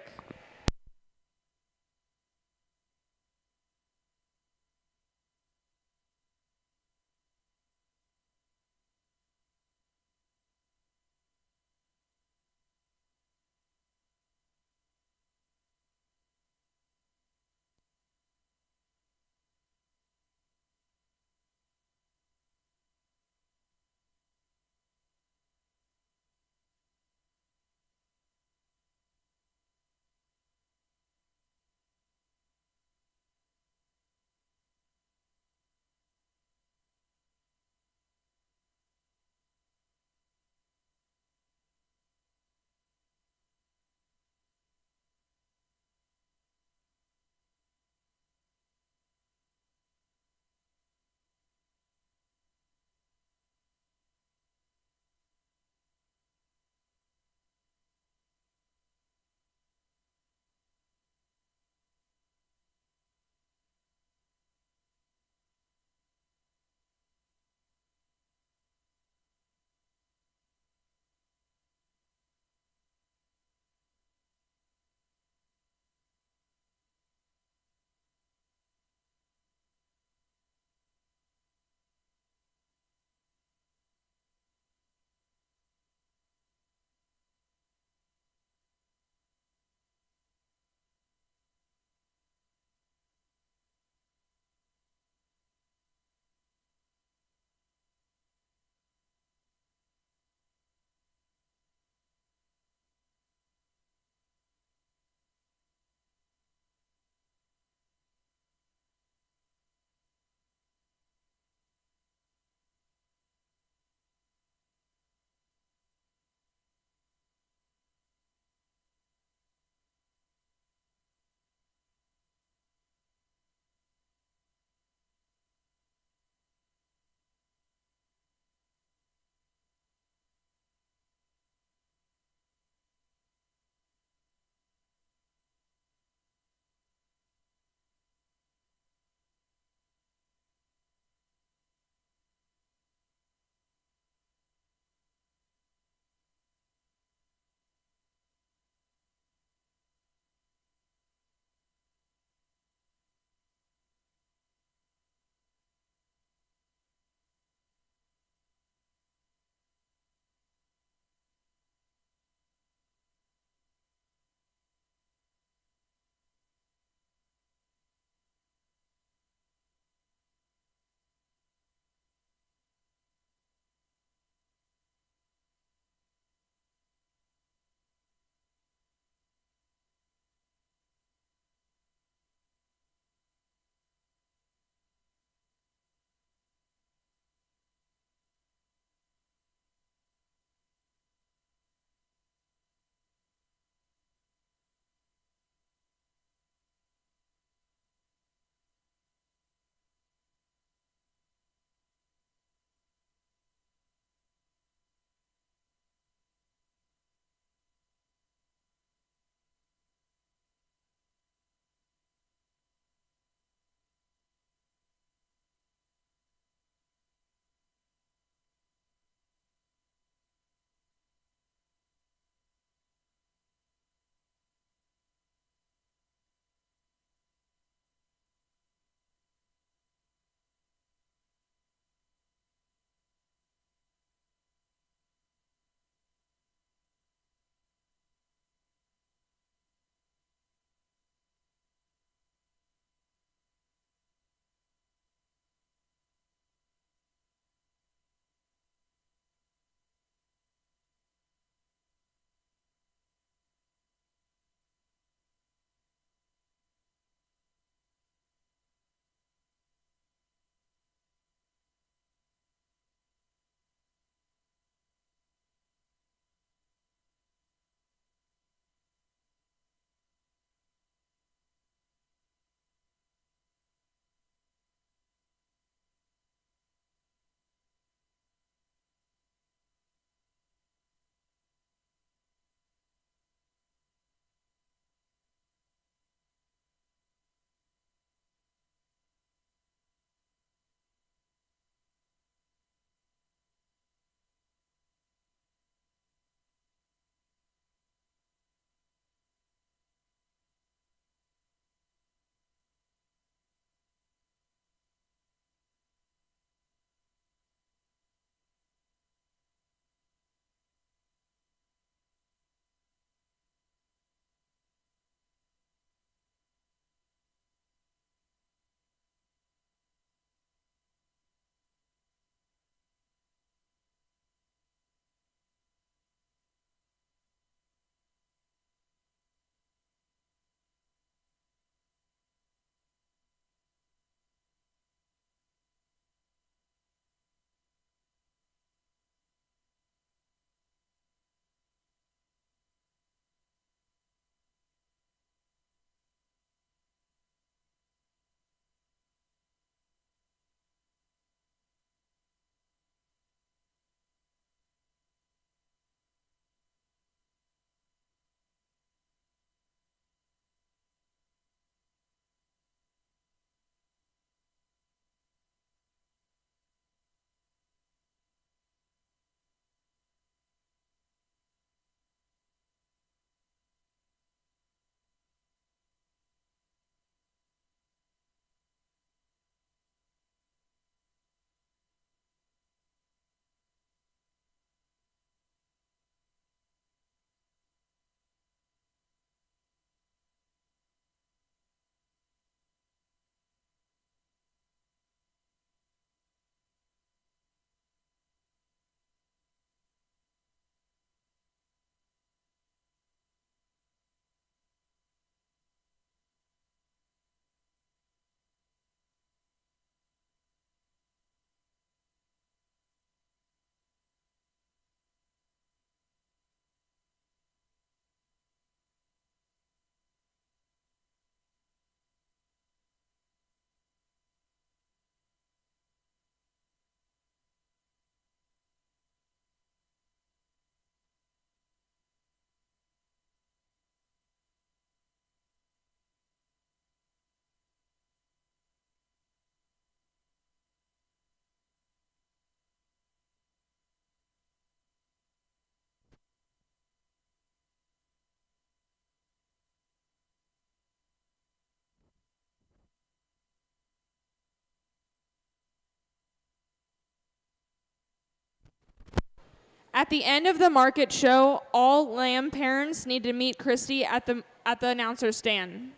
At the end of the market show, all lamb parents need to meet Christy at the announcer's stand.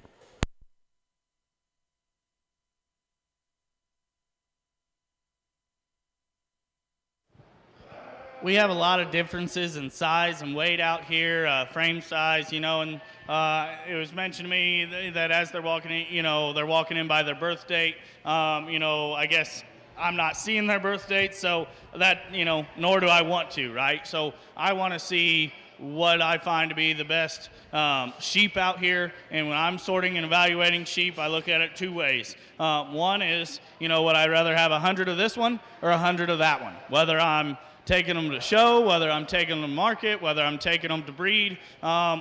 We have a lot of differences in size and weight out here, frame size, and it was mentioned to me that as they're walking in, they're walking in by their birth date. I guess I'm not seeing their birth date, so that, nor do I want to, right? So I want to see what I find to be the best sheep out here. And when I'm sorting and evaluating sheep, I look at it two ways. One is, would I rather have 100 of this one or 100 of that one? Whether I'm taking them to show, whether I'm taking them to market, whether I'm taking them to breed,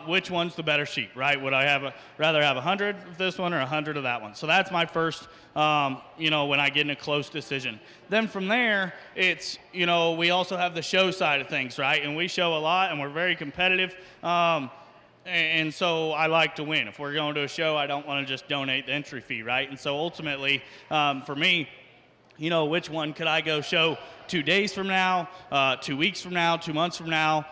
which one's the better sheep, right? Would I rather have 100 of this one or 100 of that one? So that's my first, when I get in a close decision. Then from there, it's, we also have the show side of things, right? And we show a lot, and we're very competitive. And so I like to win. If we're going to a show, I don't want to just donate the entry fee, right? And so ultimately, for me, which one could I go show 2 days from now, 2 weeks from now, 2 months from now,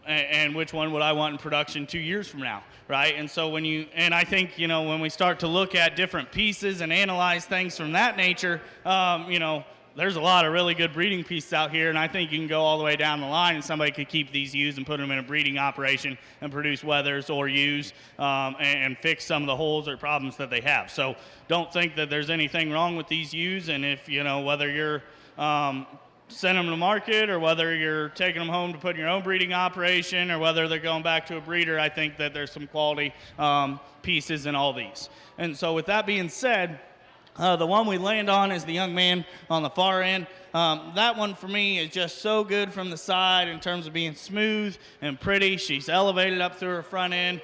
and which one would I want in production 2 years from now, right? And so I think, when we start to look at different pieces and analyze things from that nature, there's a lot of really good breeding pieces out here, and I think you can go all the way down the line and somebody could keep these ewes and put them in a breeding operation and produce wethers or ewes and fix some of the holes or problems that they have. So don't think that there's anything wrong with these ewes, and if, whether you're sending them to market or whether you're taking them home to put in your own breeding operation or whether they're going back to a breeder, I think that there's some quality pieces in all these. And so with that being said, the one we land on is the young man on the far end. That one for me is just so good from the side in terms of being smooth and pretty. She's elevated up through her front end.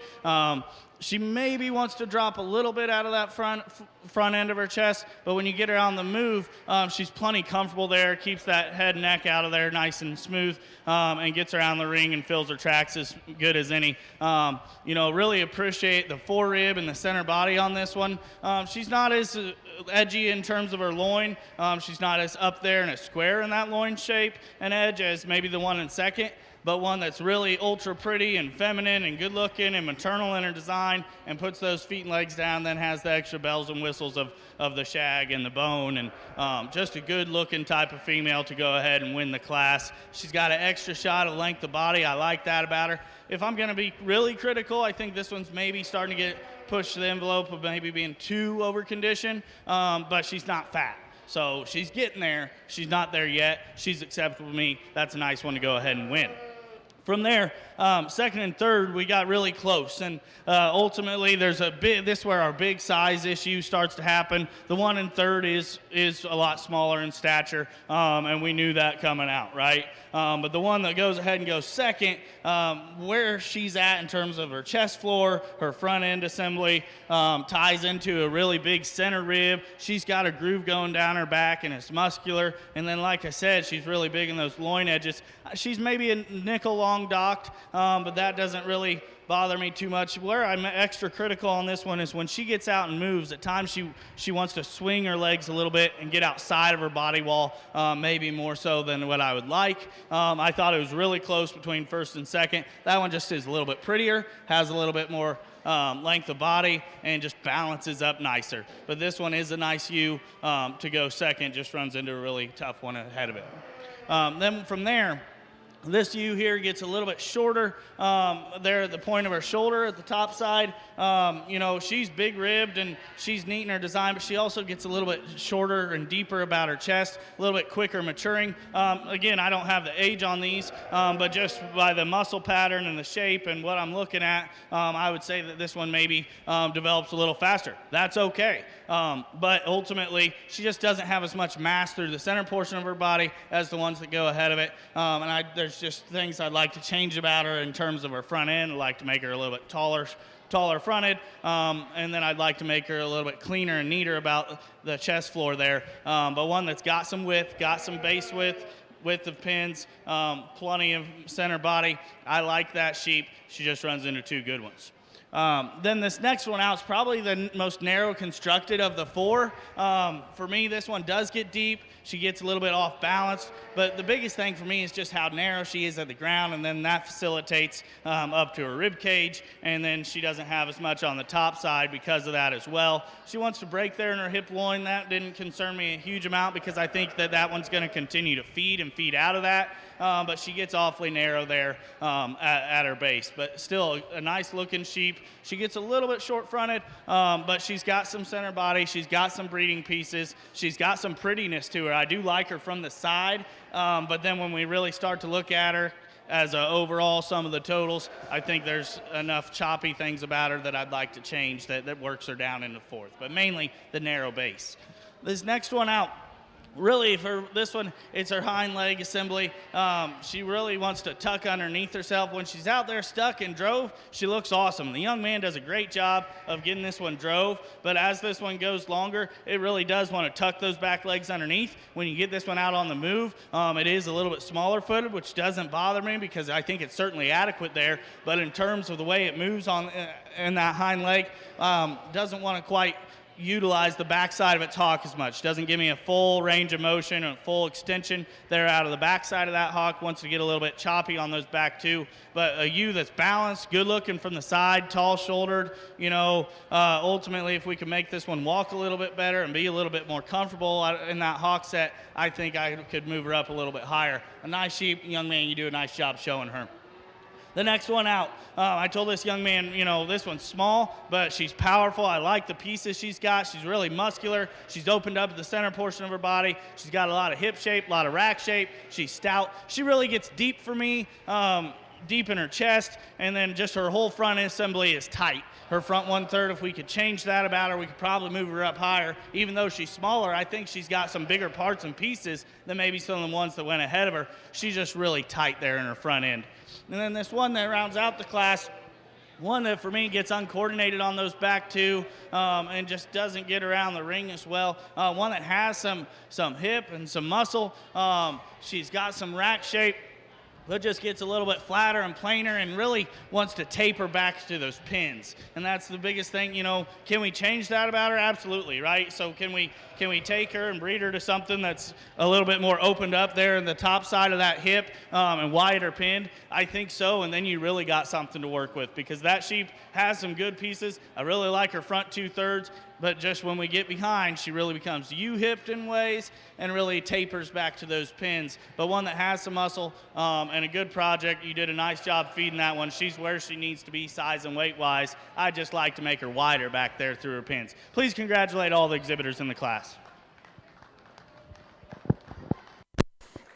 She maybe wants to drop a little bit out of that front end of her chest, but when you get her on the move, she's plenty comfortable there, keeps that head and neck out of there nice and smooth, and gets around the ring and fills her tracks as good as any. Really appreciate the forerib and the center body on this one. She's not as edgy in terms of her loin. She's not as up there and as square in that loin shape and edge as maybe the one in second, but one that's really ultra pretty and feminine and good looking and maternal in her design and puts those feet and legs down, then has the extra bells and whistles of the shag and the bone, and just a good looking type of female to go ahead and win the class. She's got an extra shot of length of body. I like that about her. If I'm going to be really critical, I think this one's maybe starting to get pushed to the envelope of maybe being too over conditioned, but she's not fat. So she's getting there. She's not there yet. She's acceptable to me. That's a nice one to go ahead and win. From there, second and third, we got really close, and ultimately there's this is where our big size issue starts to happen. The one in third is a lot smaller in stature, and we knew that coming out, right? But the one that goes ahead and goes second, where she's at in terms of her chest floor, her front end assembly, ties into a really big center rib. She's got a groove going down her back, and it's muscular. And then, like I said, she's really big in those loin edges. She's maybe a nickel long docked, but that doesn't really bother me too much. Where I'm extra critical on this one is when she gets out and moves. At times she wants to swing her legs a little bit and get outside of her body wall, maybe more so than what I would like. I thought it was really close between first and second. That one just is a little bit prettier, has a little bit more length of body, and just balances up nicer. But this one is a nice ewe to go second, just runs into a really tough one ahead of it. Then from there, this ewe here gets a little bit shorter there at the point of her shoulder at the top side. She's big ribbed and she's neat in her design, but she also gets a little bit shorter and deeper about her chest, a little bit quicker maturing. Again, I don't have the age on these, but just by the muscle pattern and the shape and what I'm looking at, I would say that this one maybe develops a little faster. That's okay. But ultimately, she just doesn't have as much mass through the center portion of her body as the ones that go ahead of it. There's just things I'd like to change about her in terms of her front end. I'd like to make her a little bit taller fronted, and then I'd like to make her a little bit cleaner and neater about the chest floor there. But one that's got some width, got some base width of pins, plenty of center body. I like that sheep. She just runs into two good ones. Then this next one out is probably the most narrow constructed of the four. For me, this one does get deep. She gets a little bit off balance, but the biggest thing for me is just how narrow she is at the ground, and then that facilitates up to her rib cage, and then she doesn't have as much on the top side because of that as well. She wants to break there in her hip loin. That didn't concern me a huge amount because I think that that one's going to continue to feed and feed out of that. But she gets awfully narrow there at her base. But still a nice looking sheep. She gets a little bit short fronted, but she's got some center body. She's got some breeding pieces. She's got some prettiness to her. I do like her from the side, but then when we really start to look at her as a overall sum of the totals, I think there's enough choppy things about her that I'd like to change that works her down into fourth, but mainly the narrow base. This next one out, really, for this one, it's her hind leg assembly. She really wants to tuck underneath herself. When she's out there stuck in drove, she looks awesome. The young man does a great job of getting this one drove, but as this one goes longer, it really does want to tuck those back legs underneath. When you get this one out on the move, it is a little bit smaller footed, which doesn't bother me because I think it's certainly adequate there, but in terms of the way it moves in that hind leg, doesn't want to quite utilize the backside of its hock as much. Doesn't give me a full range of motion and full extension there out of the backside of that hock. Wants to get a little bit choppy on those back two. But a ewe that's balanced, good looking from the side, tall shouldered, ultimately if we can make this one walk a little bit better and be a little bit more comfortable in that hock set, I think I could move her up a little bit higher. A nice sheep, young man, you do a nice job showing her. The next one out, I told this young man, this one's small, but she's powerful. I like the pieces she's got. She's really muscular. She's opened up the center portion of her body. She's got a lot of hip shape, a lot of rack shape. She's stout. She really gets deep for me, deep in her chest, and then just her whole front assembly is tight. Her front 1/3, if we could change that about her, we could probably move her up higher. Even though she's smaller, I think she's got some bigger parts and pieces than maybe some of the ones that went ahead of her. She's just really tight there in her front end. And then this one that rounds out the class, one that for me gets uncoordinated on those back two and just doesn't get around the ring as well. One that has some hip and some muscle. She's got some rack shape, but just gets a little bit flatter and plainer and really wants to taper back to those pins. And that's the biggest thing, can we change that about her? Absolutely, right? So can we take her and breed her to something that's a little bit more opened up there in the top side of that hip and wider pinned? I think so, and then you really got something to work with because that sheep has some good pieces. I really like her front 2/3, but just when we get behind, she really becomes U-hipped in ways and really tapers back to those pins. But one that has some muscle and a good project. You did a nice job feeding that one. She's where she needs to be size and weight-wise. I just like to make her wider back there through her pins. Please congratulate all the exhibitors in the class.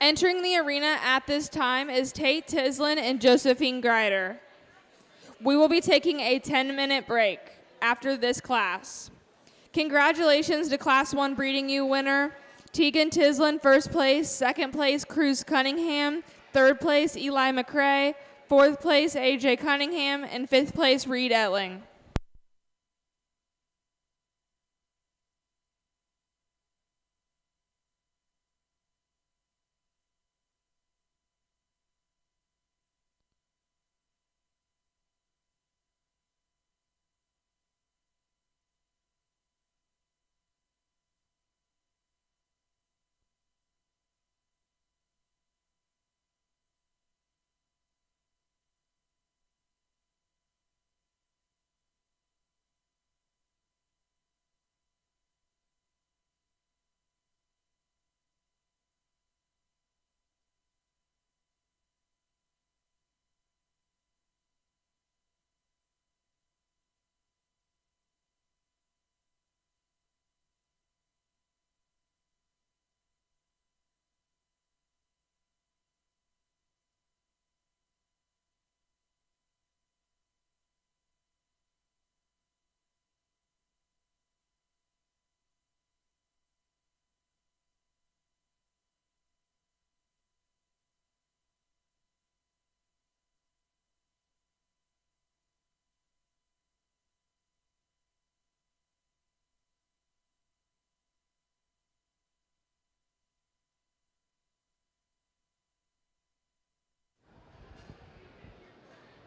Entering the arena at this time is Tate Tislin and Josephine Greider. We will be taking a 10-minute break after this class. Congratulations to Class 1 Breeding U winner, Tegan Tislin, first place. Second place, Cruz Cunningham. Third place, Eli McCrae. Fourth place, AJ Cunningham. And fifth place, Reed Etling.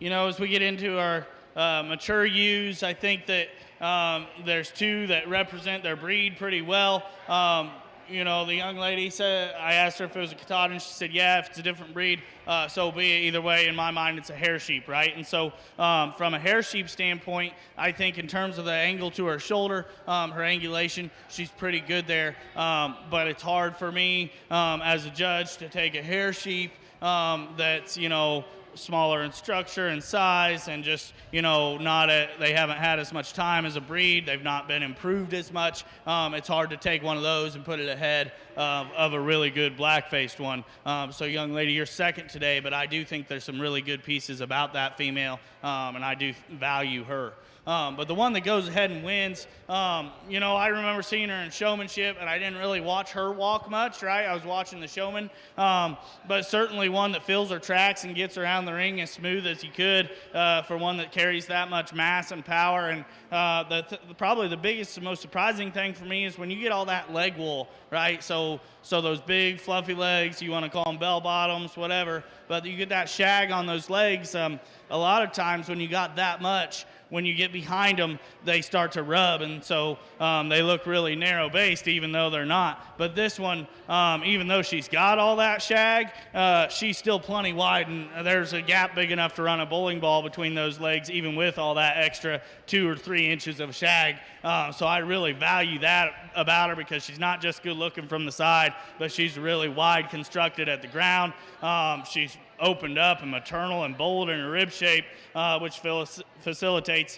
As we get into our mature ewes. I think that there's two that represent their breed pretty well. The young lady said, I asked her if it was a Katahdin. She said, yeah, if it's a different breed, so be it. Either way, in my mind, it's a hair sheep, right? And so from a hair sheep standpoint, I think in terms of the angle to her shoulder, her angulation, she's pretty good there. But it's hard for me as a judge to take a hair sheep that's, smaller in structure and size and just, they haven't had as much time as a breed. They've not been improved as much. It's hard to take one of those and put it ahead of a really good black-faced one. So young lady, you're second today, but I do think there's some really good pieces about that female, and I do value her. But the one that goes ahead and wins, I remember seeing her in showmanship, and I didn't really watch her walk much, right? I was watching the showman. But certainly one that fills her tracks and gets around the ring as smooth as he could for one that carries that much mass and power. And probably the biggest and most surprising thing for me is when you get all that leg wool, right? So those big fluffy legs, you want to call them bell bottoms, whatever, but you get that shag on those legs. A lot of times when you got that much, when you get behind them, they start to rub, and so they look really narrow-based, even though they're not. But this one, even though she's got all that shag, she's still plenty wide, and there's a gap big enough to run a bowling ball between those legs, even with all that extra 2 or 3 inches of shag. So I really value that about her because she's not just good-looking from the side, but she's really wide constructed at the ground. She's opened up and maternal and bold in her rib shape, which facilitates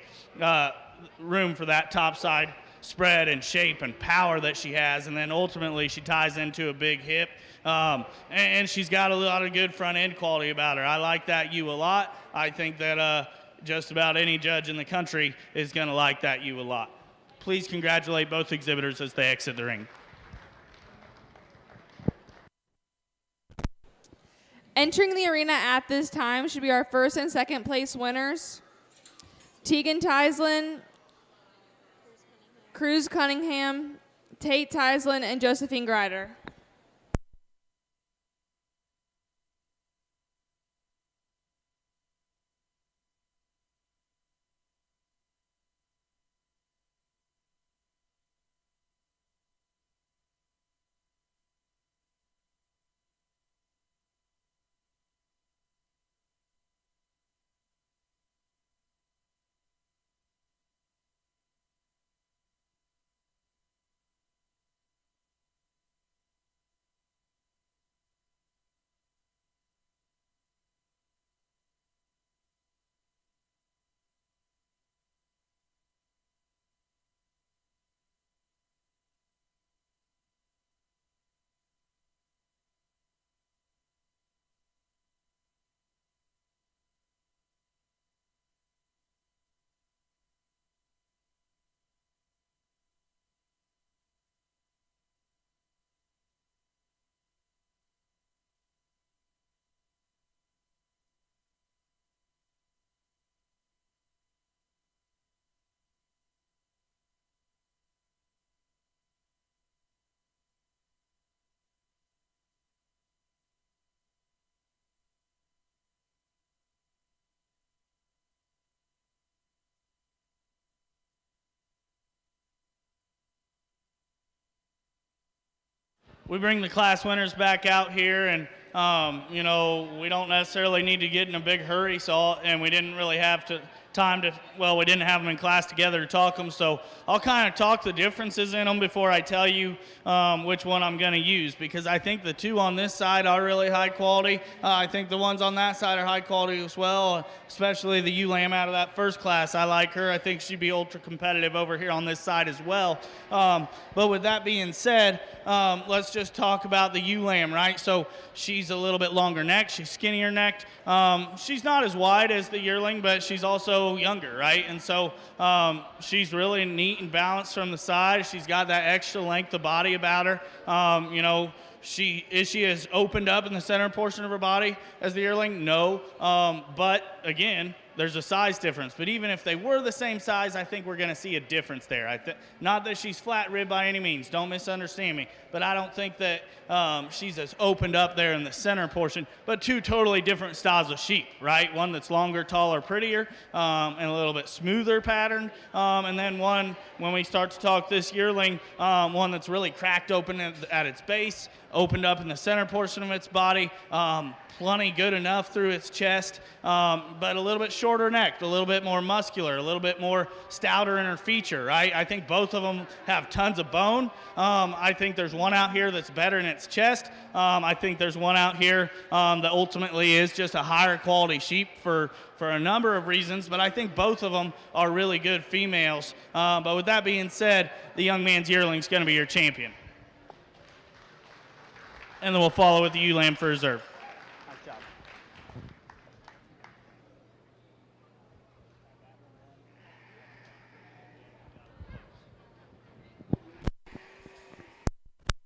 room for that top side spread and shape and power that she has. And then ultimately she ties into a big hip. And she's got a lot of good front end quality about her. I like that ewe a lot. I think that just about any judge in the country is going to like that ewe a lot. Please congratulate both exhibitors as they exit the ring. Entering the arena at this time should be our first and second place winners: Tegan Tislin, Cruz Cunningham, Tate Tislin, and Josephine Grider. We bring the class winners back out here, and we don't necessarily need to get in a big hurry, and we didn't really have we didn't have them in class together to talk them, so I'll kind of talk the differences in them before I tell you which one I'm going to use, because I think the two on this side are really high quality. I think the ones on that side are high quality as well, especially the ewe lamb out of that first class. I like her. I think she'd be ultra competitive over here on this side as well. But with that being said, let's just talk about the ewe lamb, right? So she's a little bit longer necked. She's skinnier necked. She's not as wide as the yearling, but she's also younger, right? And so she's really neat and balanced from the side. She's got that extra length of body about her. She has opened up in the center portion of her body as the yearling? No. But again, there's a size difference. But even if they were the same size, I think we're going to see a difference there. Not that she's flat ribbed by any means. Don't misunderstand me. But I don't think that she's as opened up there in the center portion. But two totally different styles of sheep, right? One that's longer, taller, prettier, and a little bit smoother pattern. And then one, when we start to talk this yearling, one that's really cracked open at its base, opened up in the center portion of its body, plenty good enough through its chest, but a little bit shorter necked, a little bit more muscular, a little bit more stouter in her feature, right? I think both of them have tons of bone. I think there's one out here that's better in its chest. I think there's one out here that ultimately is just a higher quality sheep for a number of reasons, but I think both of them are really good females. But with that being said, the young man's yearling is going to be your champion. And then we'll follow with the ewe lamb for reserve. Nice job.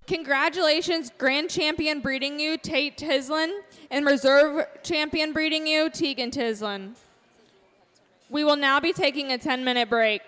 Congratulations, Grand Champion Breeding Ewe, Tate Tislin, and Reserve Champion Breeding Ewe, Tegan Tislin. We will now be taking a 10-minute break.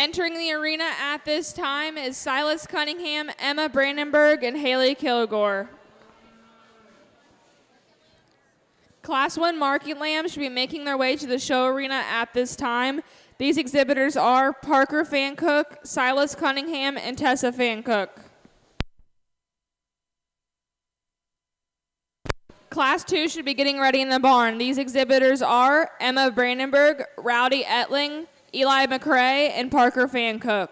Entering the arena at this time is Silas Cunningham, Emma Brandenburg, and Haley Kilgore. Class 1 market lambs should be making their way to the show arena at this time. These exhibitors are Parker Fancook, Silas Cunningham, and Tessa Fancook. Class 2 should be getting ready in the barn. These exhibitors are Emma Brandenburg, Rowdy Etling, Eli McRae, and Parker Fancook.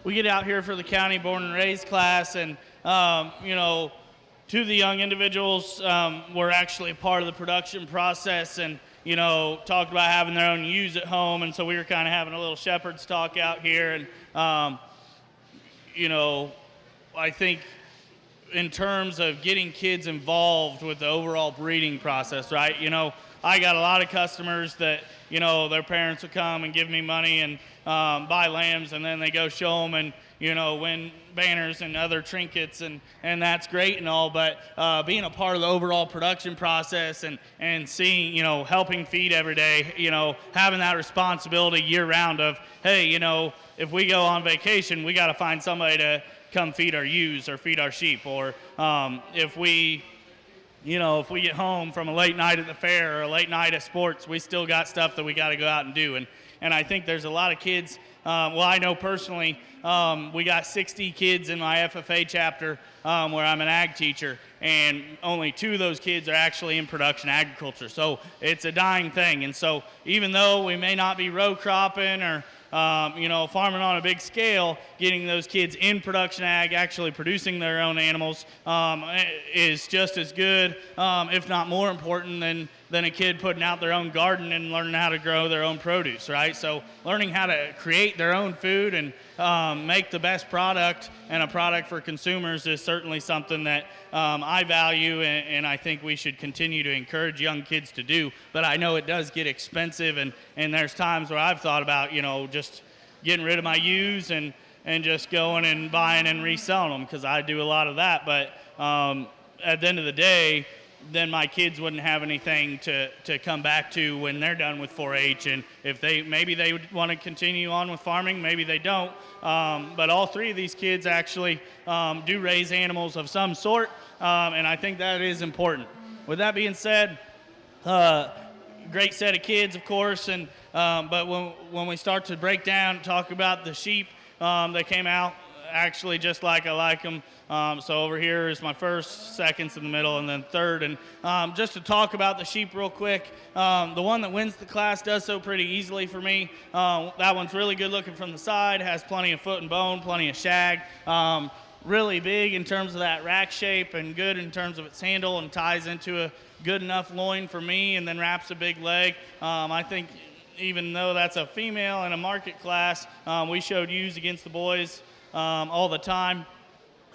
We get out here for the county born and raised class, and two of the young individuals were actually part of the production process, and talked about having their own ewes at home, and so we were kind of having a little shepherd's talk out here, and I think in terms of getting kids involved with the overall breeding process, right? I got a lot of customers that, their parents would come and give me money and buy lambs, and then they go show them and, win banners and other trinkets, and that's great and all, but being a part of the overall production process and seeing, helping feed every day, having that responsibility year-round of, hey, if we go on vacation, we got to find somebody to come feed our ewes or feed our sheep, or if we get home from a late night at the fair or a late night at sports, we still got stuff that we got to go out and do. And I think there's a lot of kids, I know personally, we got 60 kids in my FFA chapter where I'm an ag teacher, and only 2 of those kids are actually in production agriculture. So it's a dying thing. And so even though we may not be row cropping or farming on a big scale, getting those kids in production ag, actually producing their own animals, is just as good, if not more important than a kid putting out their own garden and learning how to grow their own produce, right? So learning how to create their own food and make the best product and a product for consumers is certainly something that I value, and I think we should continue to encourage young kids to do. But I know it does get expensive, and there's times where I've thought about, just getting rid of my ewes and just going and buying and reselling them, because I do a lot of that. But at the end of the day, then my kids wouldn't have anything to come back to when they're done with 4-H. And if maybe they would want to continue on with farming, maybe they don't. But all 3 of these kids actually do raise animals of some sort, and I think that is important. With that being said, great set of kids, of course, and but when we start to break down, talk about the sheep, they came out actually just like I like them. So over here is my first, second's in the middle, and then third. And just to talk about the sheep real quick, the one that wins the class does so pretty easily for me. That one's really good looking from the side, has plenty of foot and bone, plenty of shag. really big in terms of that rack shape and good in terms of its handle and ties into a good enough loin for me and then wraps a big leg. I think even though that's a female in a market class, we showed ewes against the boys all the time.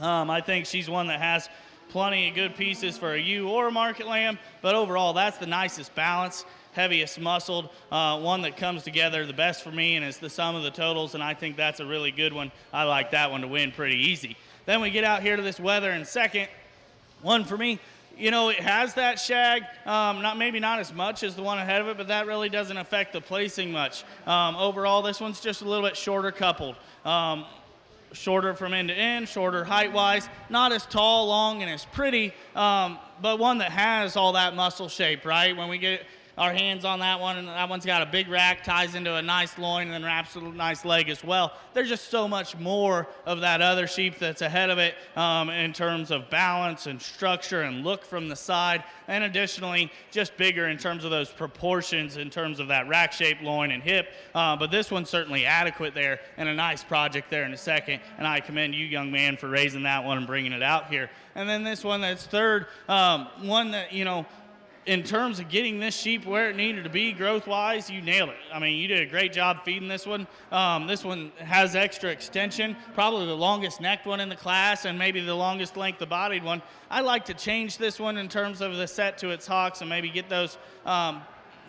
I think she's one that has plenty of good pieces for a ewe or a market lamb, but overall that's the nicest balance, heaviest muscled, one that comes together the best for me and is the sum of the totals, and I think that's a really good one. I like that one to win pretty easy. Then we get out here to this weather in second. One for me, it has that shag, maybe not as much as the one ahead of it, but that really doesn't affect the placing much. Overall, this one's just a little bit shorter coupled. Shorter from end to end, shorter height-wise, not as tall, long, and as pretty, but one that has all that muscle shape, right? When we get our hands on that one, and that one's got a big rack, ties into a nice loin, and then wraps a nice leg as well. There's just so much more of that other sheep that's ahead of it in terms of balance and structure and look from the side, and additionally, just bigger in terms of those proportions in terms of that rack shape, loin, and hip. But this one's certainly adequate there, and a nice project there in a second, and I commend you, young man, for raising that one and bringing it out here. And then this one that's third, one that, in terms of getting this sheep where it needed to be growth-wise, you nailed it. I mean, you did a great job feeding this one. This one has extra extension, probably the longest necked one in the class and maybe the longest length of bodied one. I like to change this one in terms of the set to its hocks and maybe get those,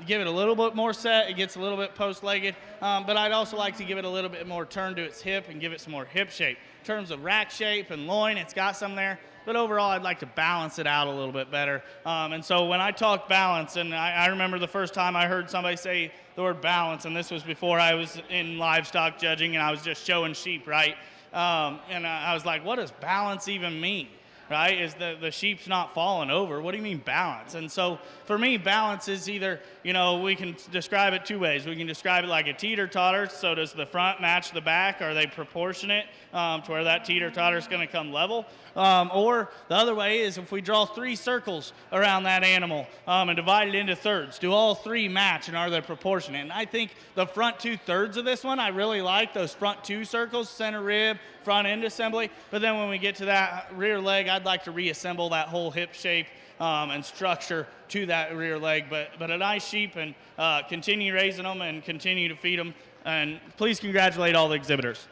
give it a little bit more set. It gets a little bit post-legged, but I'd also like to give it a little bit more turn to its hip and give it some more hip shape. In terms of rack shape and loin, it's got some there. But overall, I'd like to balance it out a little bit better. And so when I talk balance, and I remember the first time I heard somebody say the word balance, and this was before I was in livestock judging and I was just showing sheep, right? And I was like, what does balance even mean? Right? Is the sheep's not falling over? What do you mean balance? And so for me, balance is either, we can describe it two ways. We can describe it like a teeter-totter. So does the front match the back? Are they proportionate to where that teeter-totter is going to come level? Or the other way is if we draw 3 circles around that animal and divide it into thirds, do all 3 match and are they proportionate? And I think the front 2/3 of this one, I really like those front 2 circles, center rib, front end assembly. But then when we get to that rear leg, I'd like to reassemble that whole hip shape and structure to that rear leg. But a nice sheep, and continue raising them and continue to feed them. And please congratulate all the exhibitors.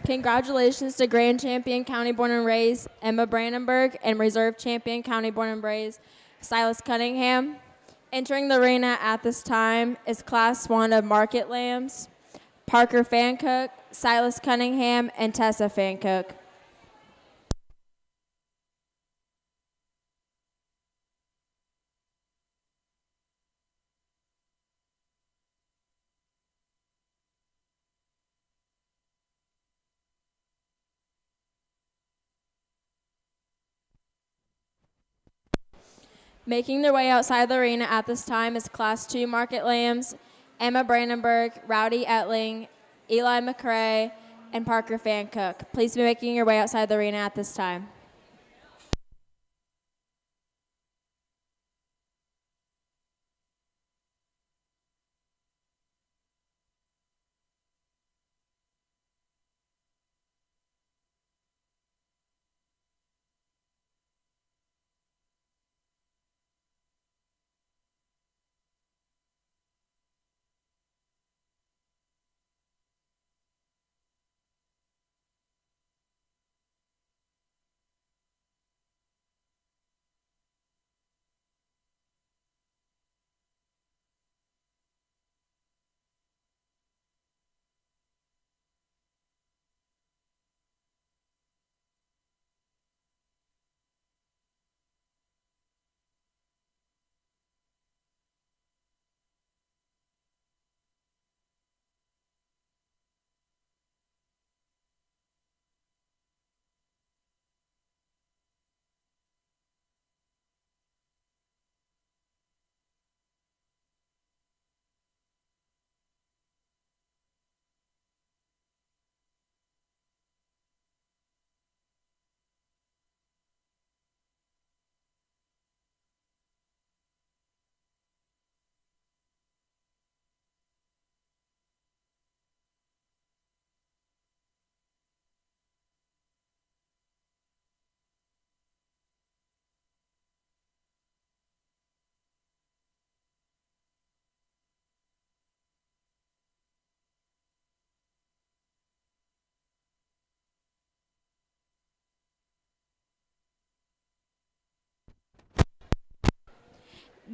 Congratulations to Grand Champion County Born and Raised Emma Brandenburg and Reserve Champion County Born and Raised Silas Cunningham. Entering the arena at this time is Class 1 of Market Lambs, Parker Fancook, Silas Cunningham, and Tessa Fancook. Making their way outside the arena at this time is Class 2 Market Lambs, Emma Brandenburg, Rowdy Etling, Eli McCrae, and Parker Fancook. Please be making your way outside the arena at this time.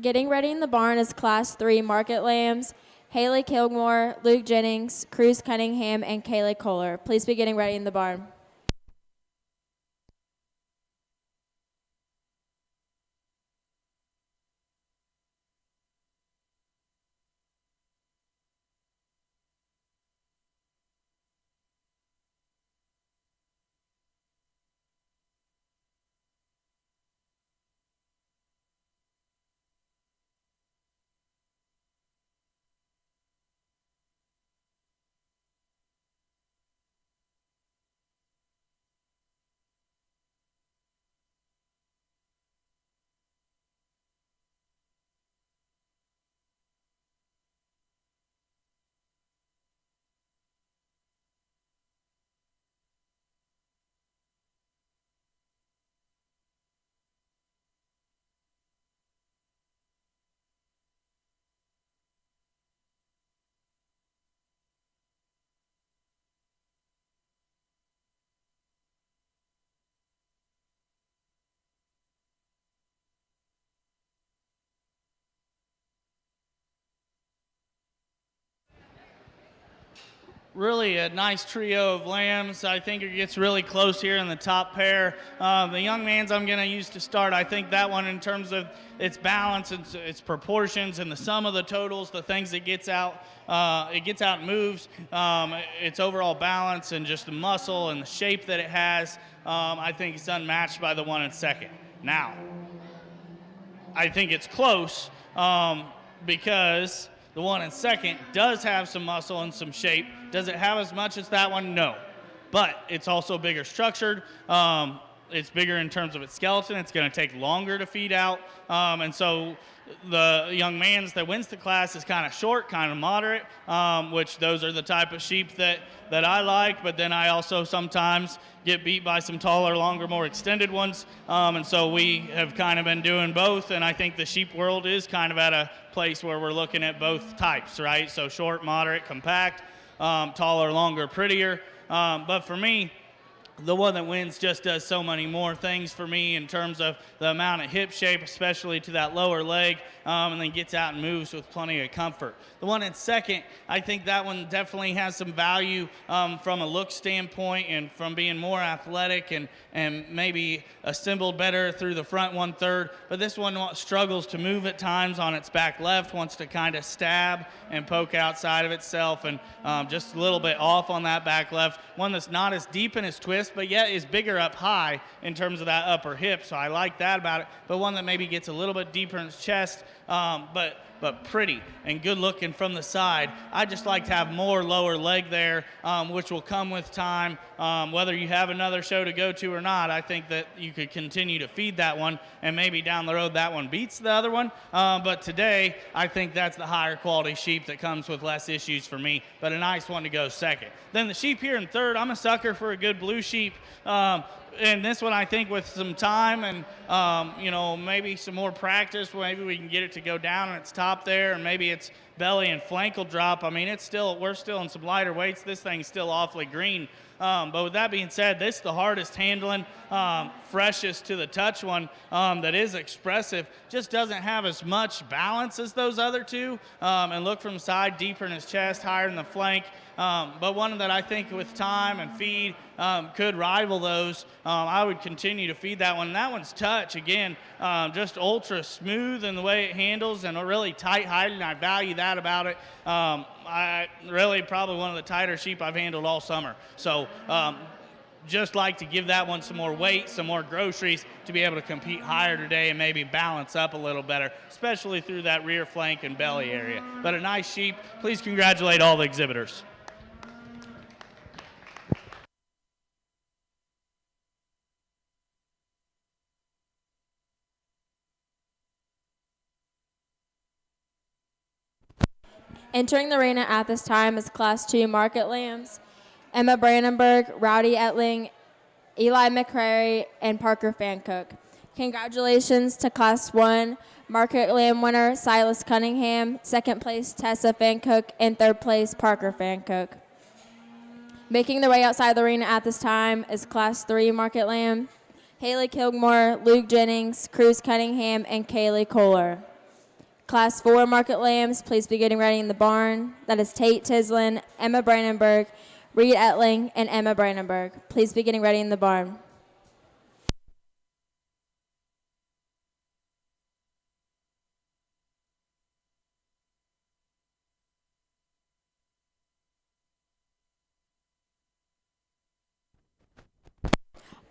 Getting ready in the barn is Class 3 Market Lambs, Haley Kilgore, Luke Jennings, Cruz Cunningham, and Kaylee Kohler. Please be getting ready in the barn. Really a nice trio of lambs. I think it gets really close here in the top pair. The young man's I'm going to use to start. I think that one, in terms of its balance and its proportions and the sum of the totals, the things it gets out and moves, its overall balance and just the muscle and the shape that it has, I think it's unmatched by the one in second. Now, I think it's close because the one in second does have some muscle and some shape. Does it have as much as that one? No. But it's also bigger structured. It's bigger in terms of its skeleton. It's going to take longer to feed out. And so the young man's that wins the class is kind of short, kind of moderate, which those are the type of sheep that I like. But then I also sometimes get beat by some taller, longer, more extended ones. And so we have kind of been doing both. And I think the sheep world is kind of at a place where we're looking at both types, right? So short, moderate, compact, taller, longer, prettier. But for me, the one that wins just does so many more things for me in terms of the amount of hip shape, especially to that lower leg, and then gets out and moves with plenty of comfort. The one in second, I think that one definitely has some value from a look standpoint and from being more athletic and maybe assembled better through the front 1/3. But this one struggles to move at times on its back left, wants to kind of stab and poke outside of itself, and just a little bit off on that back left. One that's not as deep in its twist, but yet is bigger up high in terms of that upper hip, so I like that about it. But one that maybe gets a little bit deeper in its chest, but pretty and good looking from the side. I just like to have more lower leg there, which will come with time. Whether you have another show to go to or not, I think that you could continue to feed that one, and maybe down the road that one beats the other one. But today, I think that's the higher quality sheep that comes with less issues for me, but a nice one to go second. Then the sheep here in third, I'm a sucker for a good blue sheep. And this one, I think with some time and, maybe some more practice, maybe we can get it to go down on its top there, and maybe its belly and flank will drop. I mean, we're still in some lighter weights. This thing's still awfully green. But with that being said, this is the hardest handling, freshest to the touch one that is expressive. Just doesn't have as much balance as those other two. And look from the side, deeper in his chest, higher in the flank. But one that I think with time and feed could rival those. I would continue to feed that one. And that one's touch, again, just ultra smooth in the way it handles and a really tight height, and I value that about it. I really probably one of the tighter sheep I've handled all summer. So just like to give that one some more weight, some more groceries to be able to compete higher today and maybe balance up a little better, especially through that rear flank and belly area. But a nice sheep. Please congratulate all the exhibitors. Entering the arena at this time is Class 2 Market Lambs, Emma Brandenburg, Rowdy Etling, Eli McCrary, and Parker Fancook. Congratulations to Class 1 Market Lamb winner Silas Cunningham, second place Tessa Fancook, and third place Parker Fancook. Making their way outside the arena at this time is Class 3 Market Lamb, Haley Kilgore, Luke Jennings, Cruz Cunningham, and Kaylee Kohler. Class 4 market lambs, please be getting ready in the barn. That is Tate Tislin, Emma Brandenburg, Reed Etling, and Emma Brandenburg. Please be getting ready in the barn.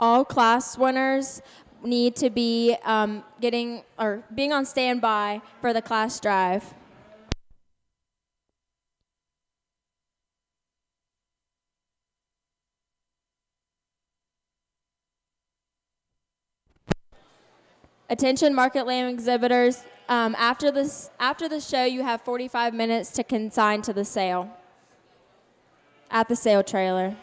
All class winners need to be being on standby for the class drive. Attention market lamb exhibitors, after the show you have 45 minutes to consign to the sale at the sale trailer.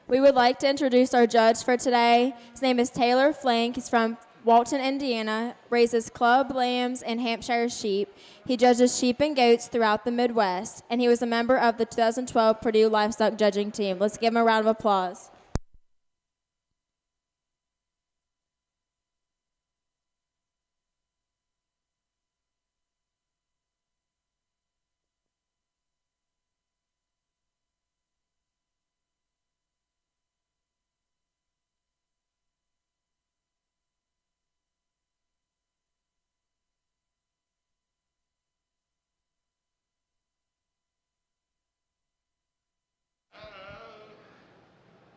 We would like to introduce our judge for today. His name is Taylor Flank. He's from Walton, Indiana, raises club lambs and Hampshire sheep. He judges sheep and goats throughout the Midwest, and he was a member of the 2012 Purdue Livestock Judging Team. Let's give him a round of applause.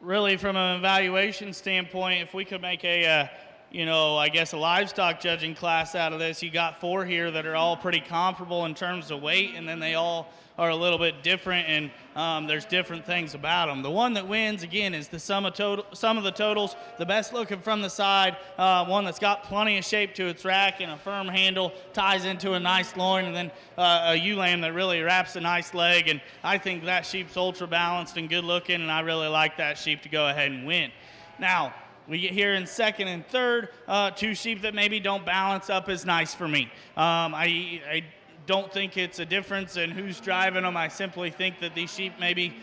Really, from an evaluation standpoint, if we could make a livestock judging class out of this, you got 4 here that are all pretty comparable in terms of weight, and then they all are a little bit different, and there's different things about them. The one that wins, again, is the sum of the totals, the best looking from the side, one that's got plenty of shape to its rack and a firm handle, ties into a nice loin, and then a ewe lamb that really wraps a nice leg, and I think that sheep's ultra balanced and good looking, and I really like that sheep to go ahead and win. Now, we get here in second and third, 2 sheep that maybe don't balance up as nice for me. I don't think it's a difference in who's driving them. I simply think that these sheep maybe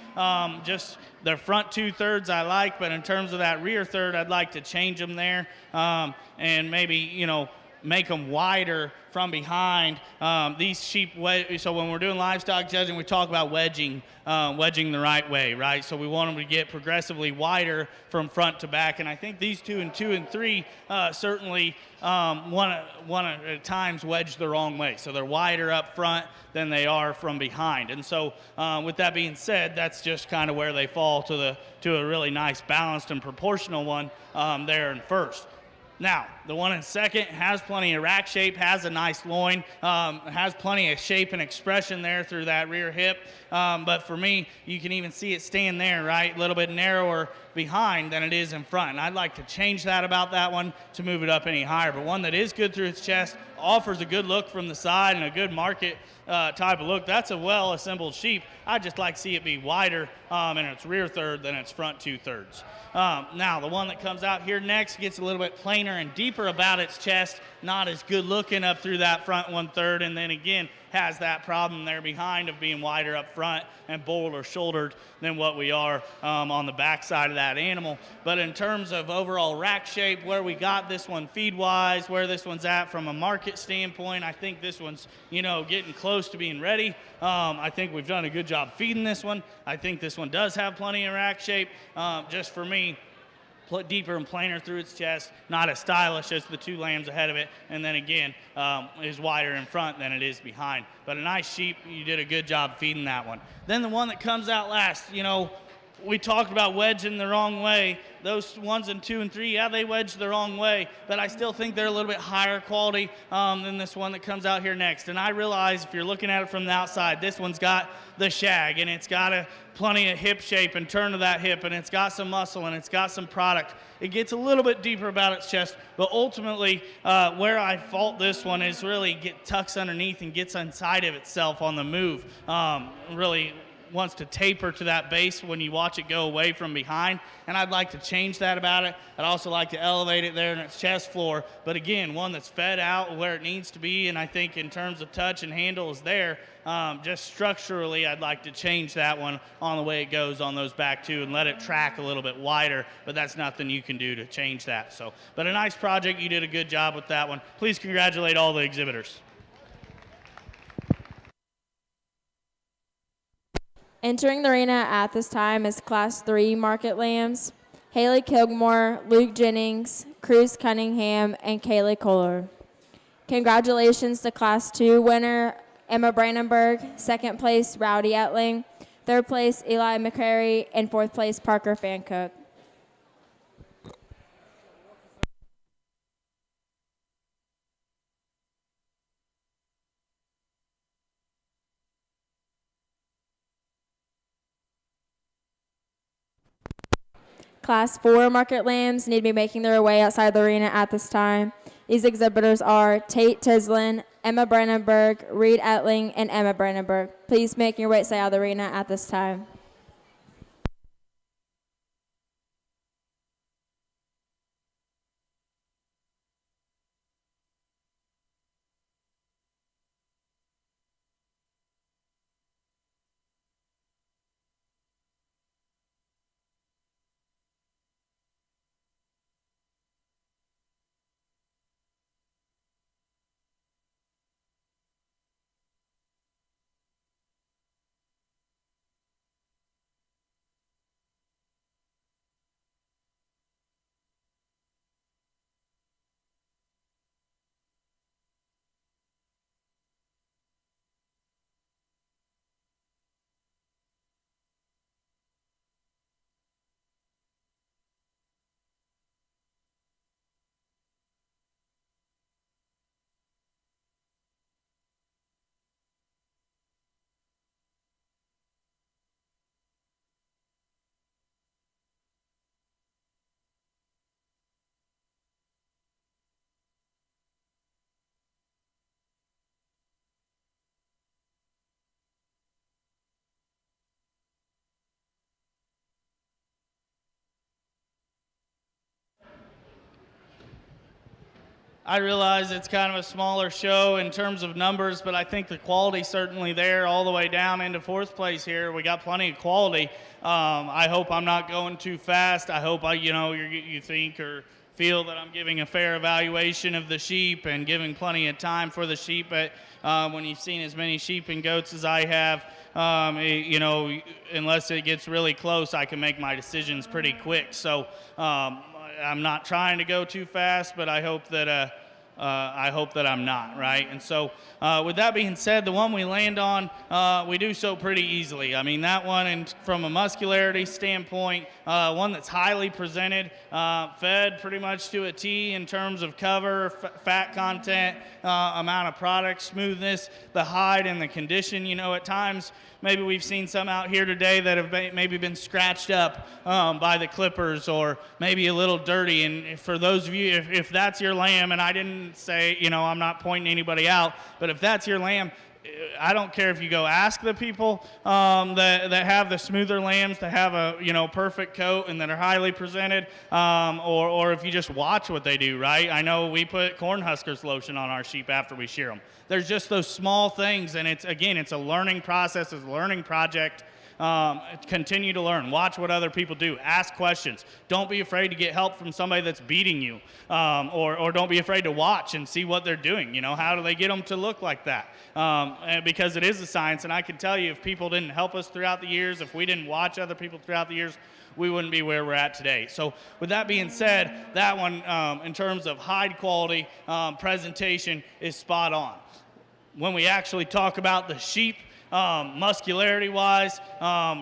just their front 2/3 I like, but in terms of that rear third, I'd like to change them there and maybe, make them wider from behind. These sheep, so when we're doing livestock judging, we talk about wedging the right way, right? So we want them to get progressively wider from front to back, and I think these 2 and 3 certainly one at times wedge the wrong way. So they're wider up front than they are from behind. And so with that being said, that's just kind of where they fall to a really nice balanced and proportional one there in first. Now, the one in second has plenty of rack shape, has a nice loin, has plenty of shape and expression there through that rear hip. But for me, you can even see it stand there, right? A little bit narrower behind than it is in front. And I'd like to change that about that one to move it up any higher. But one that is good through its chest, offers a good look from the side and a good market type of look. That's a well-assembled sheep. I'd just like to see it be wider in its rear third than its front 2/3. Now, the one that comes out here next gets a little bit plainer and deeper about its chest, not as good looking up through that front 1/3, and then again has that problem there behind of being wider up front and bolder shouldered than what we are on the back side of that animal. But in terms of overall rack shape, where we got this one feed-wise, where this one's at from a market standpoint, I think this one's, getting close to being ready. I think we've done a good job feeding this one. I think this one does have plenty of rack shape. Just for me, deeper and plainer through its chest, not as stylish as the 2 lambs ahead of it, and then again, is wider in front than it is behind. But a nice sheep, you did a good job feeding that one. Then the one that comes out last, we talked about wedging the wrong way. Those ones in 2 and 3, yeah, they wedge the wrong way, but I still think they're a little bit higher quality than this one that comes out here next. And I realize if you're looking at it from the outside, this one's got the shag, and it's got plenty of hip shape and turn to that hip, and it's got some muscle, and it's got some product. It gets a little bit deeper about its chest, but ultimately where I fault this one is really tucks underneath and gets inside of itself on the move. Really wants to taper to that base when you watch it go away from behind, and I'd like to change that about it. I'd also like to elevate it there in its chest floor, but again, one that's fed out where it needs to be, and I think in terms of touch and handle is there. Just structurally, I'd like to change that one on the way it goes on those back two and let it track a little bit wider, but that's nothing you can do to change that. So, but a nice project. You did a good job with that one. Please congratulate all the exhibitors. Entering the arena at this time is Class 3 Market Lambs, Haley Kilgore, Luke Jennings, Cruz Cunningham, and Kaylee Kohler. Congratulations to Class 2 winner, Emma Brandenburg, second place, Rowdy Etling, third place, Eli McCrary, and fourth place, Parker Fancook. Class 4 Market Lambs need to be making their way outside the arena at this time. These exhibitors are Tate Tislin, Emma Brandenburg, Reed Etling, and Emma Brandenburg. Please make your way outside of the arena at this time. I realize it's kind of a smaller show in terms of numbers, but I think the quality's certainly there all the way down into fourth place here. We got plenty of quality. I hope I'm not going too fast. I hope you think or feel that I'm giving a fair evaluation of the sheep and giving plenty of time for the sheep. But when you've seen as many sheep and goats as I have, unless it gets really close, I can make my decisions pretty quick. So I'm not trying to go too fast, but I hope that I'm not, right? And so with that being said, the one we land on, we do so pretty easily. I mean, that one, and from a muscularity standpoint, one that's highly presented, fed pretty much to a T in terms of cover, fat content, amount of product, smoothness, the hide, and the condition. At times, maybe we've seen some out here today that have maybe been scratched up by the clippers or maybe a little dirty. And for those of you, if that's your lamb, and I didn't say, I'm not pointing anybody out, but if that's your lamb, I don't care if you go ask the people that have the smoother lambs that have a perfect coat and that are highly presented, or if you just watch what they do, right? I know we put Cornhuskers lotion on our sheep after we shear them. There's just those small things, and it's a learning process, it's a learning project. Continue to learn. Watch what other people do. Ask questions. Don't be afraid to get help from somebody that's beating you, or don't be afraid to watch and see what they're doing. How do they get them to look like that? Because it is a science, and I can tell you, if people didn't help us throughout the years, if we didn't watch other people throughout the years, we wouldn't be where we're at today. So with that being said, that one, in terms of hide quality, presentation, is spot on. When we actually talk about the sheep, muscularity-wise,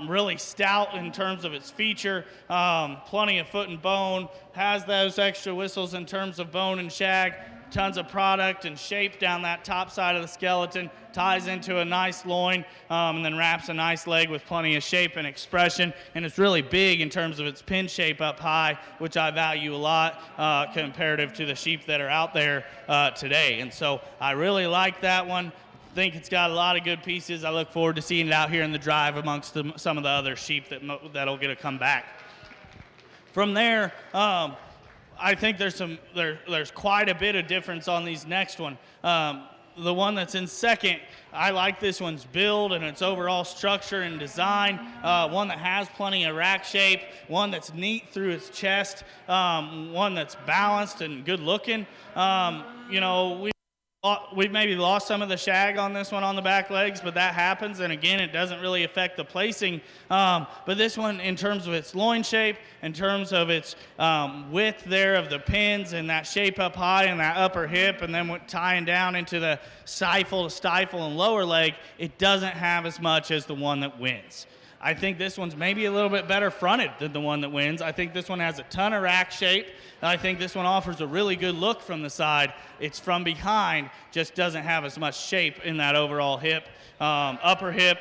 really stout in terms of its feature, plenty of foot and bone, has those extra whistles in terms of bone and shag, tons of product and shape down that top side of the skeleton, ties into a nice loin, and then wraps a nice leg with plenty of shape and expression, and it's really big in terms of its pin shape up high, which I value a lot comparative to the sheep that are out there today. And so I really like that one. think it's got a lot of good pieces. I look forward to seeing it out here in the drive amongst some of the other sheep that'll get to come back. From there, I think there's quite a bit of difference on these next one. The one that's in second, I like this one's build and its overall structure and design. One that has plenty of rack shape, one that's neat through its chest, one that's balanced and good looking. We've maybe lost some of the shag on this one on the back legs, but that happens, and again, it doesn't really affect the placing. But this one, in terms of its loin shape, in terms of its width there of the pins and that shape up high and that upper hip, and then tying down into the stifle and lower leg, it doesn't have as much as the one that wins. I think this one's maybe a little bit better fronted than the one that wins. I think this one has a ton of rack shape. I think this one offers a really good look from the side. It's from behind, just doesn't have as much shape in that overall hip, upper hip,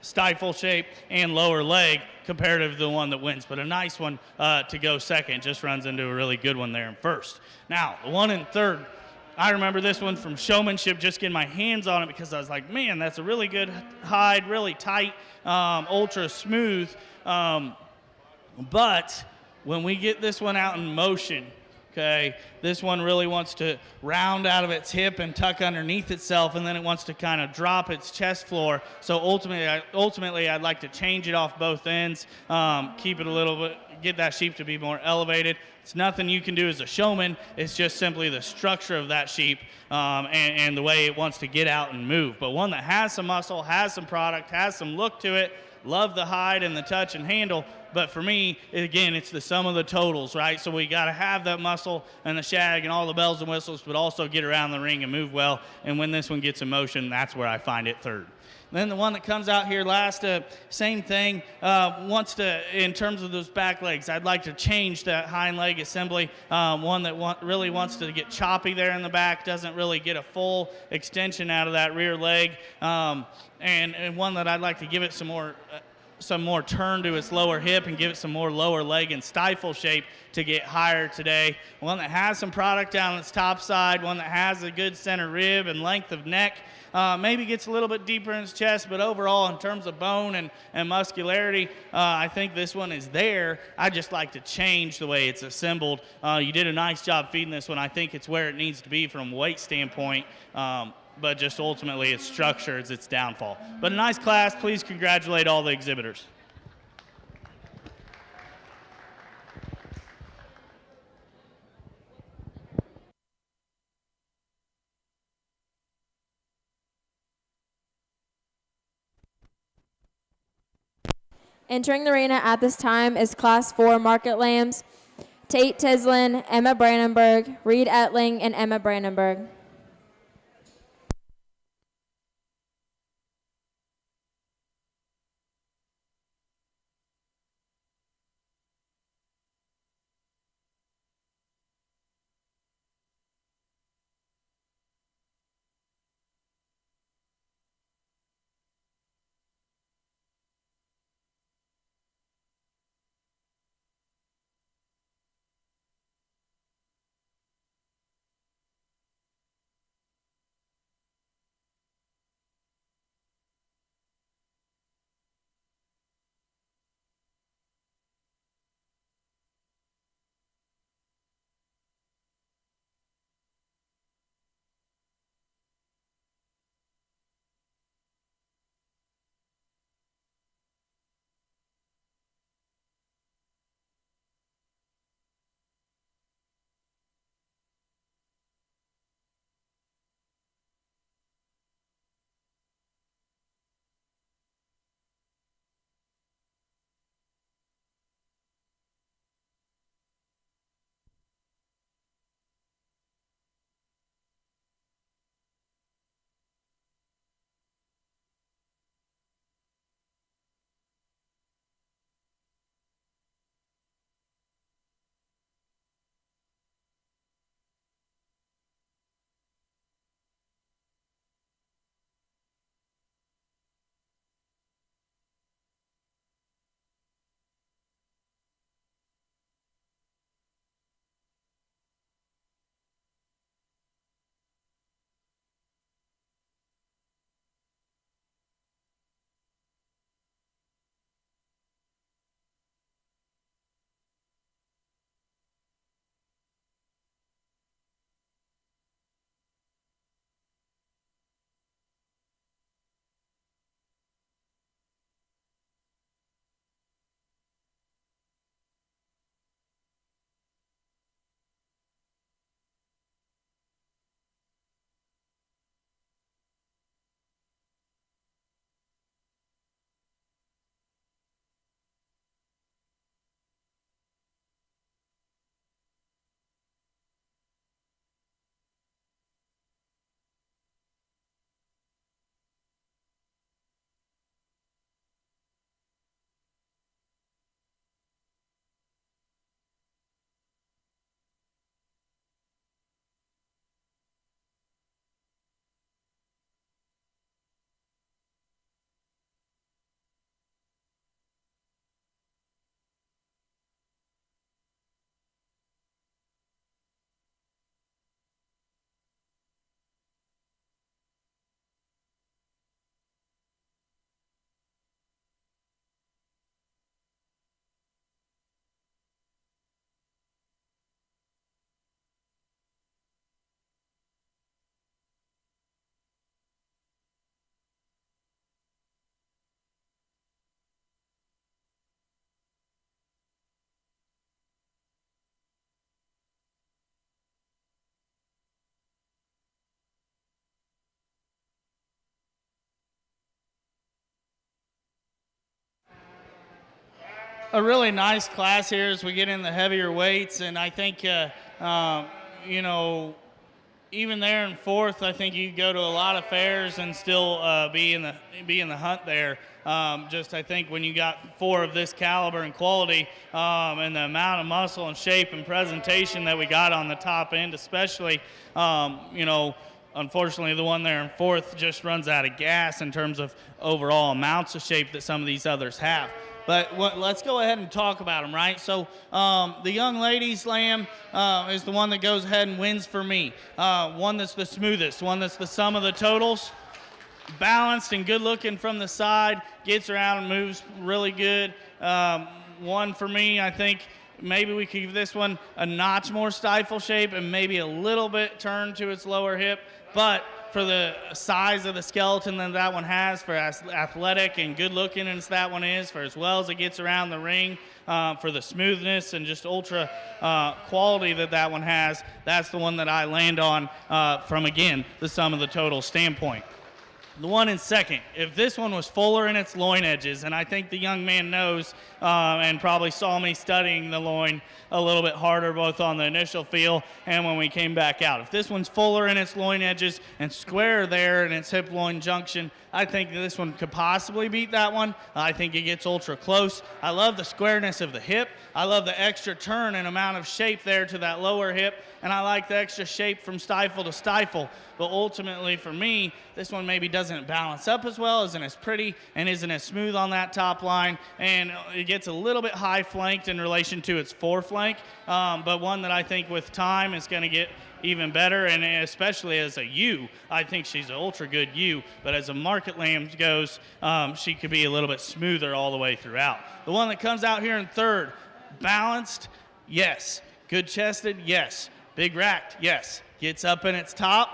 stifle shape, and lower leg comparative to the one that wins. But a nice one to go second, just runs into a really good one there in first. Now, the one in third, I remember this one from showmanship, just getting my hands on it because I was like, man, that's a really good hide, really tight, ultra smooth. But when we get this one out in motion, okay, this one really wants to round out of its hip and tuck underneath itself, and then it wants to kind of drop its chest floor. So ultimately, I'd like to change it off both ends, keep it a little bit, get that sheep to be more elevated. It's nothing you can do as a showman. It's just simply the structure of that sheep and the way it wants to get out and move. But one that has some muscle, has some product, has some look to it. Love the hide and the touch and handle. But for me, again, it's the sum of the totals, right? So we got to have that muscle and the shag and all the bells and whistles, but also get around the ring and move well. And when this one gets in motion, that's where I find it third. Then the one that comes out here last, same thing, wants to, in terms of those back legs, I'd like to change that hind leg assembly. One that really wants to get choppy there in the back, doesn't really get a full extension out of that rear leg. And one that I'd like to give it some more turn to its lower hip and give it some more lower leg and stifle shape to get higher today. One that has some product down its top side, one that has a good center rib and length of neck. Maybe gets a little bit deeper in its chest, but overall, in terms of bone and muscularity, I think this one is there. I just like to change the way it's assembled. You did a nice job feeding this one. I think it's where it needs to be from a weight standpoint, but just ultimately its structure is its downfall. But a nice class. Please congratulate all the exhibitors. Entering the arena at this time is Class 4 Market Lambs, Tate Tislin, Emma Brandenburg, Reed Etling, and Emma Brandenburg. a really nice class here as we get in the heavier weights, and I think, you know, even there in fourth, I think you could go to a lot of fairs and still be in the hunt there. I think when you got 4 of this caliber and quality, and the amount of muscle and shape and presentation that we got on the top end, especially, you know, unfortunately the one there in fourth just runs out of gas in terms of overall amounts of shape that some of these others have. But let's go ahead and talk about them, right? So the young ladies lamb is the one that goes ahead and wins for me. One that's the smoothest, one that's the sum of the totals. Balanced and good looking from the side, gets around and moves really good. One for me, I think maybe we could give this one a notch more stifle shape and maybe a little bit turn to its lower hip. But for the size of the skeleton that one has, for as athletic and good looking as that one is, for as well as it gets around the ring, for the smoothness and just ultra quality that one has, that's the one that I land on from, again, the sum of the total standpoint. The one in second, if this one was fuller in its loin edges, and I think the young man knows and probably saw me studying the loin a little bit harder both on the initial feel and when we came back out. If this one's fuller in its loin edges and square there in its hip-loin junction, I think this one could possibly beat that one. I think it gets ultra close. I love the squareness of the hip. I love the extra turn and amount of shape there to that lower hip, and I like the extra shape from stifle to stifle. But ultimately for me, this one maybe doesn't balance up as well, isn't as pretty, and isn't as smooth on that top line, and it gets a little bit high flanked in relation to its foreflank, but one that I think with time is going to get even better, and especially as a ewe, I think she's an ultra good ewe, but as a market lamb goes, she could be a little bit smoother all the way throughout. The one that comes out here in third, balanced, yes. Good chested, yes. Big racked, yes. Gets up in its top,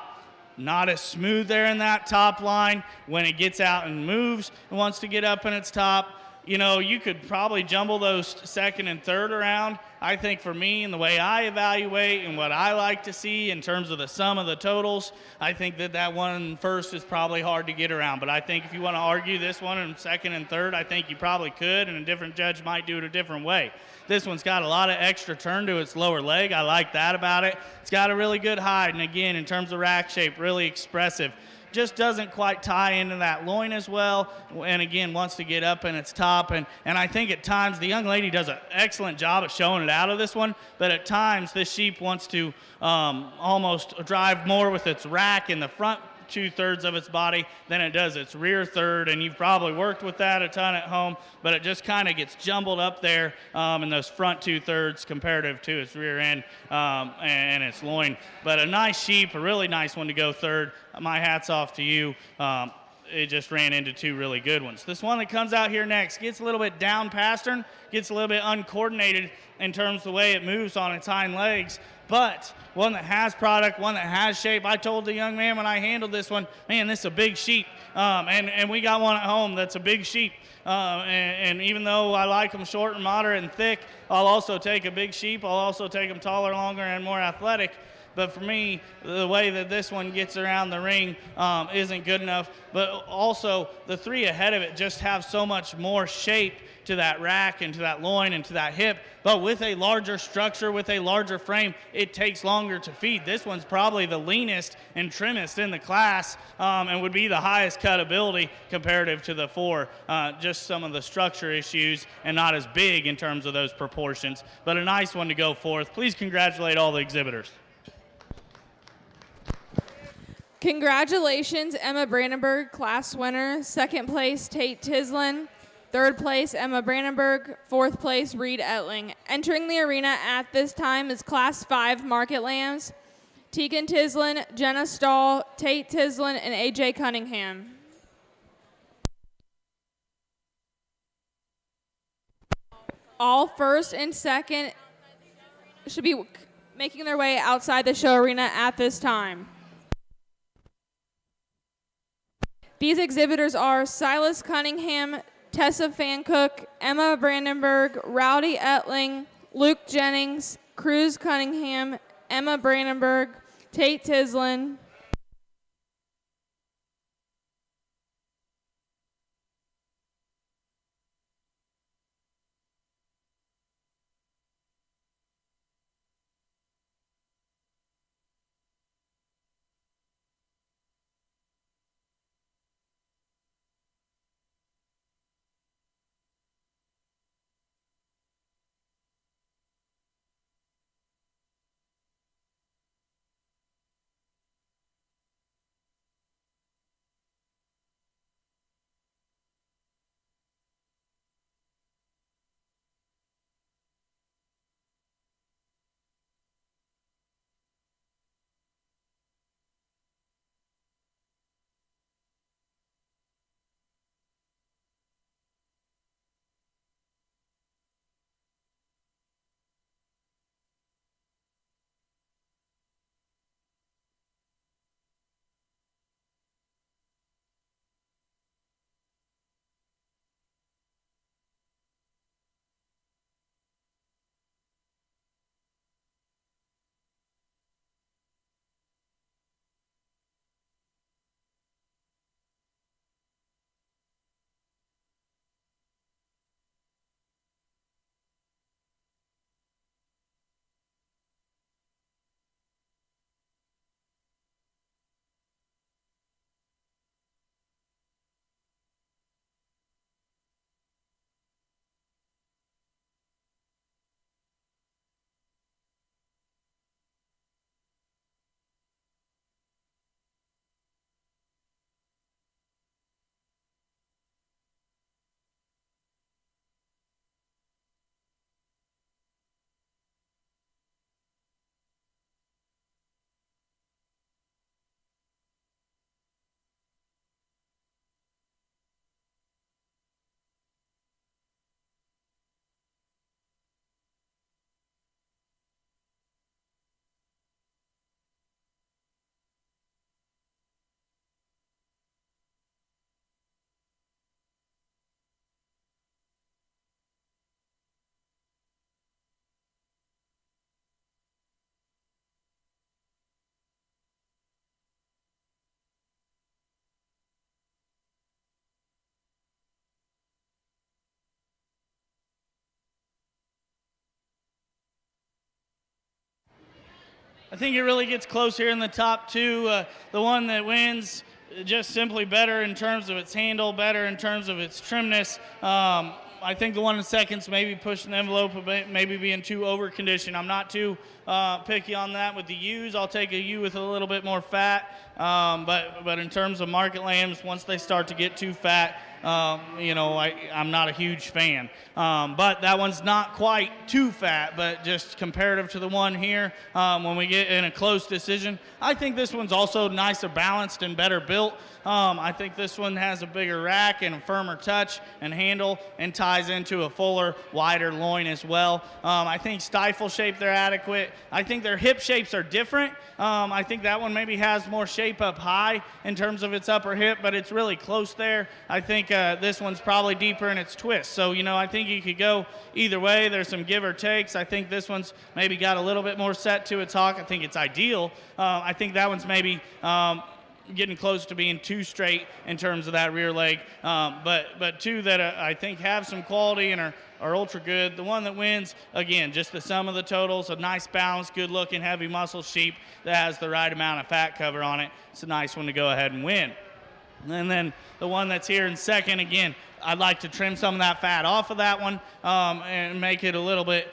not as smooth there in that top line. When it gets out and moves and wants to get up in its top, you know, you could probably jumble those second and third around. I think for me and the way I evaluate and what I like to see in terms of the sum of the totals, I think that one first is probably hard to get around. But I think if you want to argue this one in second and third, I think you probably could, and a different judge might do it a different way. This one's got a lot of extra turn to its lower leg. I like that about it. It's got a really good hide, and again, in terms of rack shape, really expressive. Just doesn't quite tie into that loin as well, and again wants to get up in its top, and I think at times the young lady does an excellent job of showing it out of this one, but at times this sheep wants to almost drive more with its rack in the front 2/3 of its body than it does its rear third, and you've probably worked with that a ton at home, but it just kind of gets jumbled up there in those front 2/3 comparative to its rear end and its loin. But a nice sheep, a really nice one to go third. My hat's off to you. It just ran into 2 really good ones. This one that comes out here next gets a little bit down pastern, gets a little bit uncoordinated in terms of the way it moves on its hind legs, but one that has product, one that has shape. I told the young man when I handled this one, man, this is a big sheep, and we got one at home that's a big sheep, and even though I like them short and moderate and thick, I'll also take a big sheep. I'll also take them taller, longer, and more athletic. But for me, the way that this one gets around the ring isn't good enough. But also, the 3 ahead of it just have so much more shape to that rack and to that loin and to that hip. But with a larger structure, with a larger frame, it takes longer to feed. This one's probably the leanest and trimmest in the class and would be the highest cut ability comparative to the 4. Just some of the structure issues and not as big in terms of those proportions. But a nice one to go fourth. Please congratulate all the exhibitors. Congratulations, Emma Brandenburg, class winner. Second place, Tate Tislin. Third place, Emma Brandenburg. Fourth place, Reed Etling. Entering the arena at this time is Class 5 Market Lambs, Tegan Tislin, Jenna Stahl, Tate Tislin, and AJ Cunningham. All first and second should be making their way outside the show arena at this time. These exhibitors are Silas Cunningham, Tessa Fancook, Emma Brandenburg, Rowdy Etling, Luke Jennings, Cruz Cunningham, Emma Brandenburg, Tate Tislin, I think it really gets close here in the top two. The one that wins just simply better in terms of its handle, better in terms of its trimness. I think the one in seconds maybe pushing the envelope a bit, maybe being too over conditioned. I'm not too picky on that with the ewes. I'll take a ewe with a little bit more fat. But in terms of market lambs, once they start to get too fat, I'm not a huge fan. But that one's not quite too fat, but just comparative to the one here, when we get in a close decision, I think this one's also nicer balanced and better built. I think this one has a bigger rack and a firmer touch and handle and ties into a fuller, wider loin as well. I think stifle shape, they're adequate. I think their hip shapes are different. I think that one maybe has more shape up high in terms of its upper hip, but it's really close there. I think this one's probably deeper in its twist. So, I think you could go either way. There's some give or takes. I think this one's maybe got a little bit more set to its hock. I think it's ideal. I think that one's maybe getting close to being too straight in terms of that rear leg. But two that I think have some quality and are ultra good. The one that wins, again, just the sum of the totals, a nice balanced, good looking, heavy muscle sheep that has the right amount of fat cover on it. It's a nice one to go ahead and win. And then the one that's here in second, again, I'd like to trim some of that fat off of that one and make it a little bit,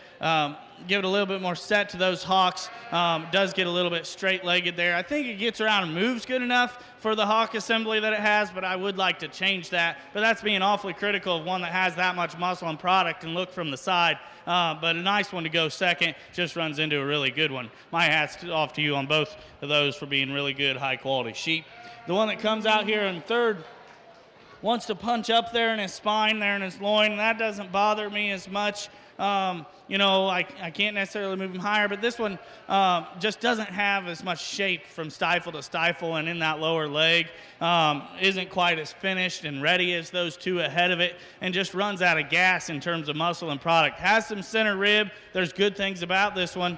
give it a little bit more set to those hocks. Does get a little bit straight-legged there. I think it gets around and moves good enough for the hock assembly that it has, but I would like to change that. But that's being awfully critical of one that has that much muscle and product and look from the side. But a nice one to go second, just runs into a really good one. My hat's off to you on both of those for being really good, high-quality sheep. The one that comes out here in third wants to punch up there in his spine, there in his loin. That doesn't bother me as much. I can't necessarily move him higher, but this one just doesn't have as much shape from stifle to stifle, and in that lower leg isn't quite as finished and ready as those two ahead of it, and just runs out of gas in terms of muscle and product. Has some center rib. There's good things about this one,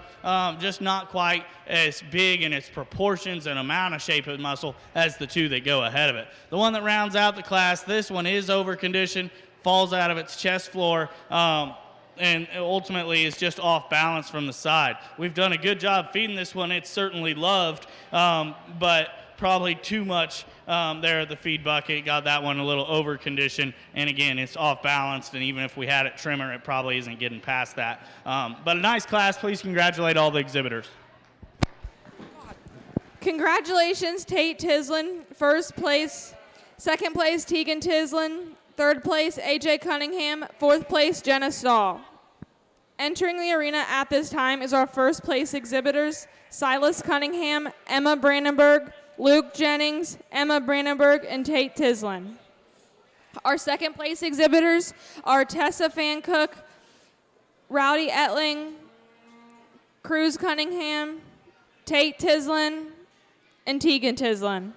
just not quite as big in its proportions and amount of shape of muscle as the two that go ahead of it. The one that rounds out the class, this one is over conditioned, falls out of its chest floor, and ultimately is just off balance from the side. We've done a good job feeding this one. It's certainly loved, but probably too much there at the feed bucket. Got that one a little over conditioned, and again, it's off balanced, and even if we had it trimmer, it probably isn't getting past that. But a nice class. Please congratulate all the exhibitors. Congratulations, Tate Tislin, first place. Second place, Tegan Tislin. Third place, AJ Cunningham. Fourth place, Jenna Stahl. Entering the arena at this time is our first place exhibitors, Silas Cunningham, Emma Brandenburg, Luke Jennings, Emma Brandenburg, and Tate Tislin. Our second place exhibitors are Tessa Fancook, Rowdy Etling, Cruz Cunningham, Tate Tislin, and Tegan Tislin.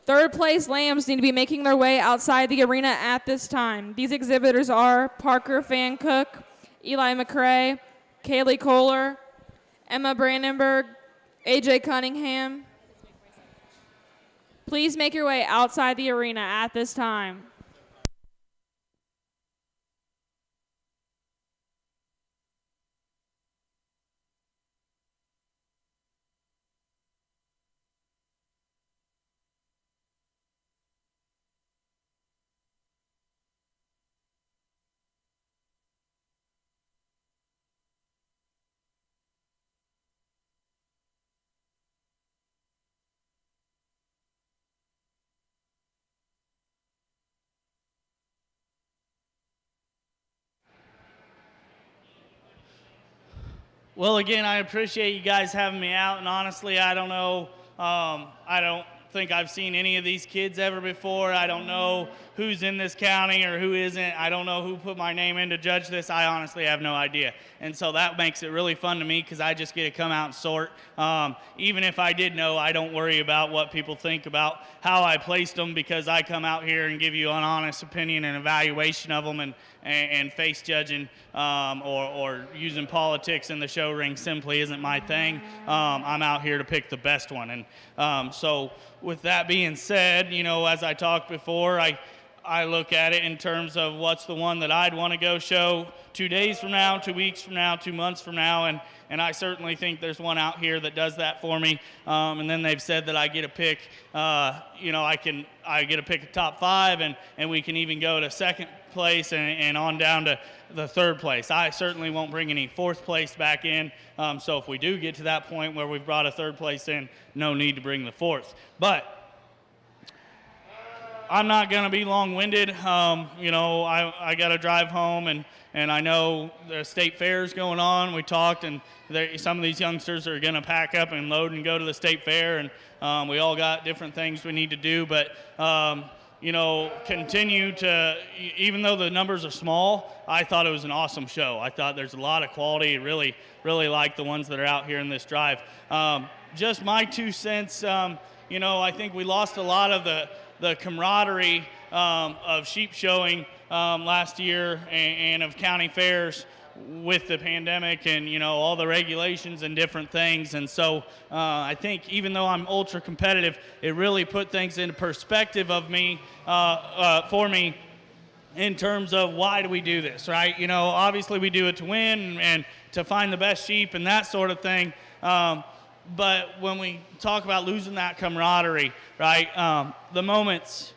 Third place lambs need to be making their way outside the arena at this time. These exhibitors are Parker Fancook, Eli McCrae, Kaylee Kohler, Emma Brandenburg, AJ Cunningham. Please make your way outside the arena at this time. Well, again, I appreciate you guys having me out, and honestly, I don't know. I don't think I've seen any of these kids ever before. I don't know who's in this county or who isn't. I don't know who put my name in to judge this. I honestly have no idea. And so that makes it really fun to me because I just get to come out and sort. Even if I did know, I don't worry about what people think about how I placed them because I come out here and give you an honest opinion and evaluation of them, and face judging or using politics in the show ring simply isn't my thing. I'm out here to pick the best one. And so with that being said, you know, as I talked before, I look at it in terms of what's the one that I'd want to go show 2 days from now, 2 weeks from now, 2 months from now, and I certainly think there's one out here that does that for me. And then they've said that I get to pick, you know, I get to pick a top 5, and we can even go to second place and on down to the third place. I certainly won't bring any fourth place back in. So if we do get to that point where we've brought a third place in, no need to bring the fourth. But I'm not going to be long-winded. You know, I got to drive home, and I know the state fair is going on. We talked, and some of these youngsters are going to pack up and load and go to the state fair, and we all got different things we need to do. But, you know, continue to, even though the numbers are small, I thought it was an awesome show. I thought there's a lot of quality. Really, really like the ones that are out here in this drive. Just my 2 cents, you know, I think we lost a lot of the camaraderie of sheep showing last year and of county fairs with the pandemic and, you know, all the regulations and different things. And so I think even though I'm ultra competitive, it really put things into perspective of me, for me, in terms of why do we do this, right? You know, obviously we do it to win and to find the best sheep and that sort of thing. But when we talk about losing that camaraderie, right, the moments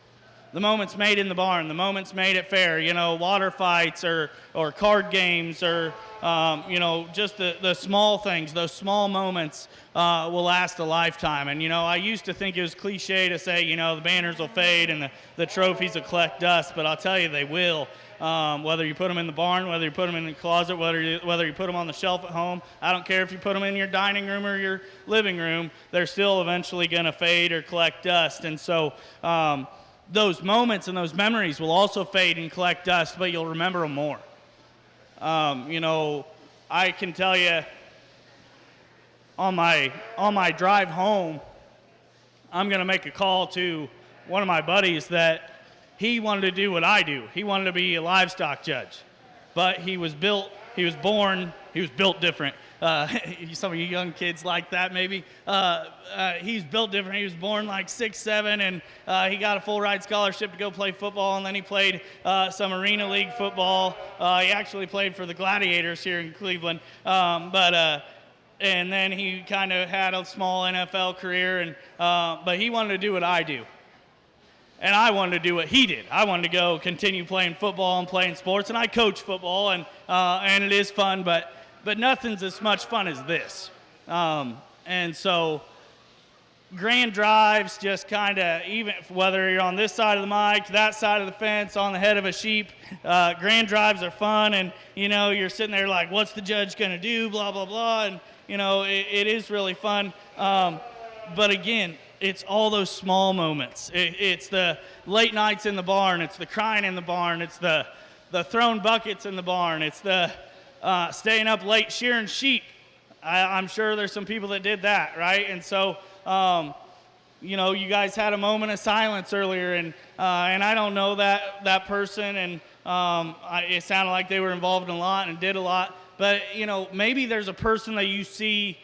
made in the barn, the moments made at fair, you know, water fights or card games or, you know, just the small things, those small moments will last a lifetime. And, you know, I used to think it was cliche to say, you know, the banners will fade and the trophies will collect dust, but I'll tell you they will. Whether you put them in the barn, whether you put them in the closet, whether you put them on the shelf at home, I don't care if you put them in your dining room or your living room, they're still eventually going to fade or collect dust. And so those moments and those memories will also fade and collect dust, but you'll remember them more. You know, I can tell you on my drive home, I'm going to make a call to one of my buddies that he wanted to do what I do. He wanted to be a livestock judge, but he was built different. Some of you young kids like that maybe. He's built different. He was born like 6'7", and he got a full ride scholarship to go play football, and then he played some Arena League football. He actually played for the Gladiators here in Cleveland. And then he kind of had a small NFL career, but he wanted to do what I do. And I wanted to do what he did. I wanted to go continue playing football and playing sports, and I coach football, and it is fun, but nothing's as much fun as this. And so grand drives just kind of, even whether you're on this side of the mic, that side of the fence, on the head of a sheep, grand drives are fun, and, you know, you're sitting there like, what's the judge going to do, blah, blah, blah, and, you know, it is really fun. But again, it's all those small moments. It's the late nights in the barn. It's the crying in the barn. It's the thrown buckets in the barn. It's the staying up late shearing sheep. I'm sure there's some people that did that, right? And so, you know, you guys had a moment of silence earlier, and I don't know that person, and it sounded like they were involved in a lot and did a lot. But, you know, maybe there's a person that you see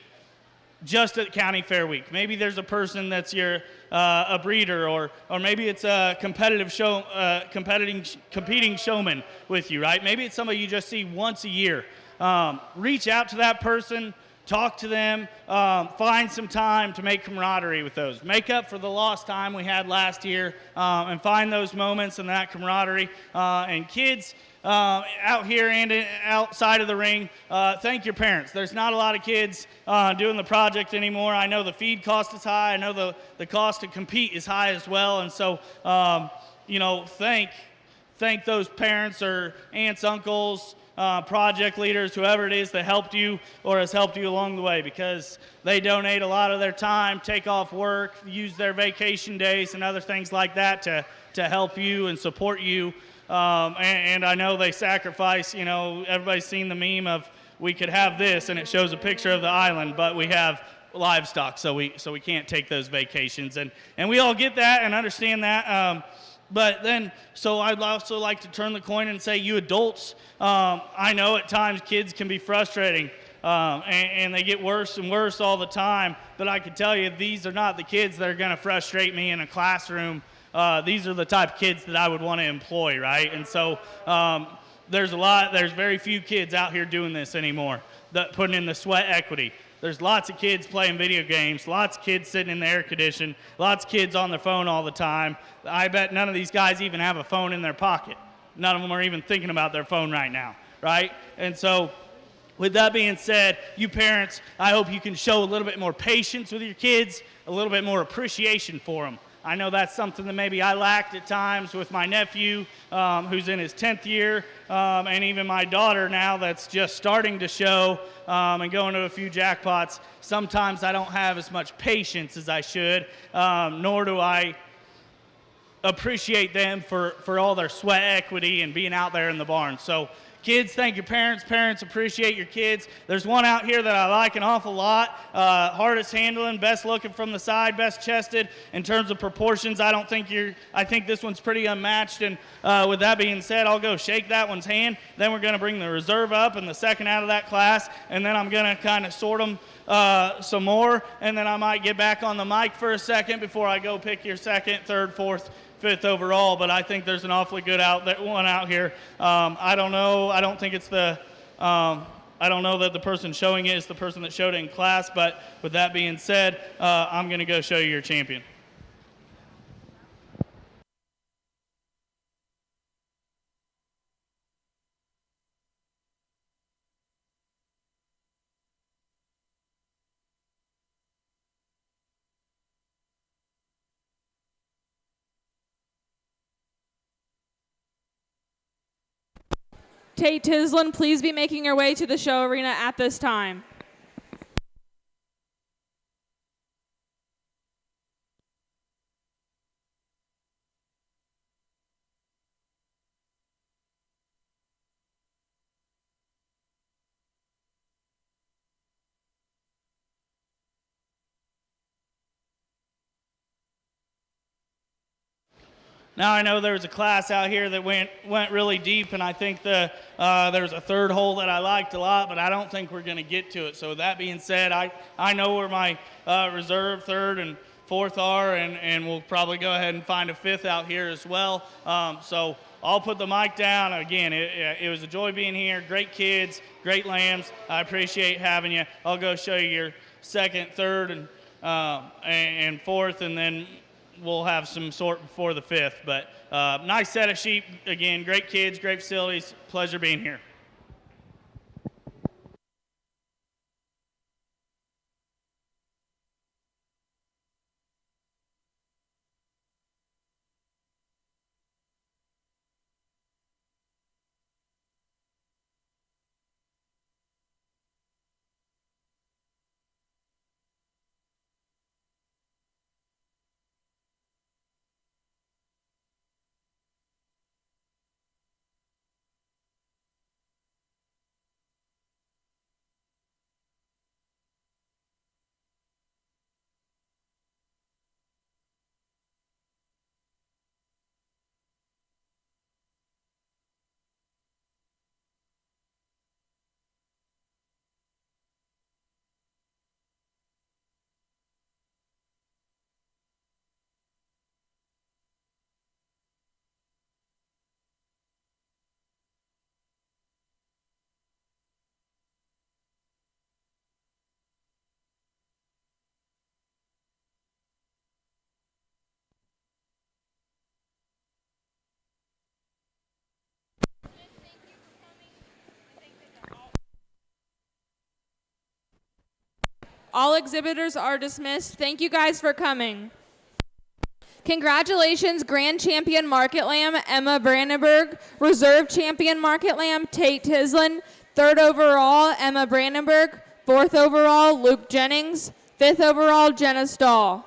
just at County Fair Week. Maybe there's a person that's a breeder, or maybe it's a competing showman with you, right? Maybe it's somebody you just see once a year. Reach out to that person, talk to them, find some time to make camaraderie with those. Make up for the lost time we had last year, and find those moments and that camaraderie. And kids, out here and outside of the ring, thank your parents. There's not a lot of kids doing the project anymore. I know the feed cost is high. I know the cost to compete is high as well. And so, thank those parents or aunts, uncles, project leaders, whoever it is that helped you or has helped you along the way, because they donate a lot of their time, take off work, use their vacation days and other things like that to help you and support you. And I know they sacrifice, everybody's seen the meme of we could have this and it shows a picture of the island, but we have livestock, so we can't take those vacations. And we all get that and understand that. But then, so I'd also like to turn the coin and say, you adults, I know at times kids can be frustrating, and they get worse and worse all the time. But I can tell you, these are not the kids that are going to frustrate me in a classroom. These are the type of kids that I would want to employ, right? And so there's very few kids out here doing this anymore, putting in the sweat equity. There's lots of kids playing video games, lots of kids sitting in the air condition, lots of kids on their phone all the time. I bet none of these guys even have a phone in their pocket. None of them are even thinking about their phone right now, right? And so with that being said, you parents, I hope you can show a little bit more patience with your kids, a little bit more appreciation for them. I know that's something that maybe I lacked at times with my nephew, who's in his 10th year, and even my daughter now that's just starting to show and going to a few jackpots. Sometimes I don't have as much patience as I should, nor do I appreciate them for all their sweat equity and being out there in the barn. So kids, thank your parents. Parents, appreciate your kids. There's one out here that I like an awful lot. Hardest handling, best looking from the side, best chested. In terms of proportions, I think this one's pretty unmatched. And with that being said, I'll go shake that one's hand. Then we're going to bring the reserve up and the second out of that class. And then I'm going to kind of sort them some more. And then I might get back on the mic for a second before I go pick your second, third, fourth, fifth overall, but I think there's an awfully good one out here. I don't know. I don't think it's I don't know that the person showing it is the person that showed it in class, but with that being said, I'm going to go show you your champion. Tate Tislin, please be making your way to the show arena at this time. Now I know there was a class out here that went really deep, and I think there was a third hole that I liked a lot, but I don't think we're going to get to it. So with that being said, I know where my reserve third and fourth are, and we'll probably go ahead and find a fifth out here as well. So I'll put the mic down. Again, it was a joy being here. Great kids, great lambs. I appreciate having you. I'll go show you your second, third, and fourth, and then we'll have some sort before the fifth. But nice set of sheep. Again, great kids, great facilities. Pleasure being here. All exhibitors are dismissed. Thank you guys for coming. Congratulations, Grand Champion Market Lamb, Emma Brandenburg. Reserve Champion Market Lamb, Tate Tislin. Third overall, Emma Brandenburg. Fourth overall, Luke Jennings. Fifth overall, Jenna Stahl.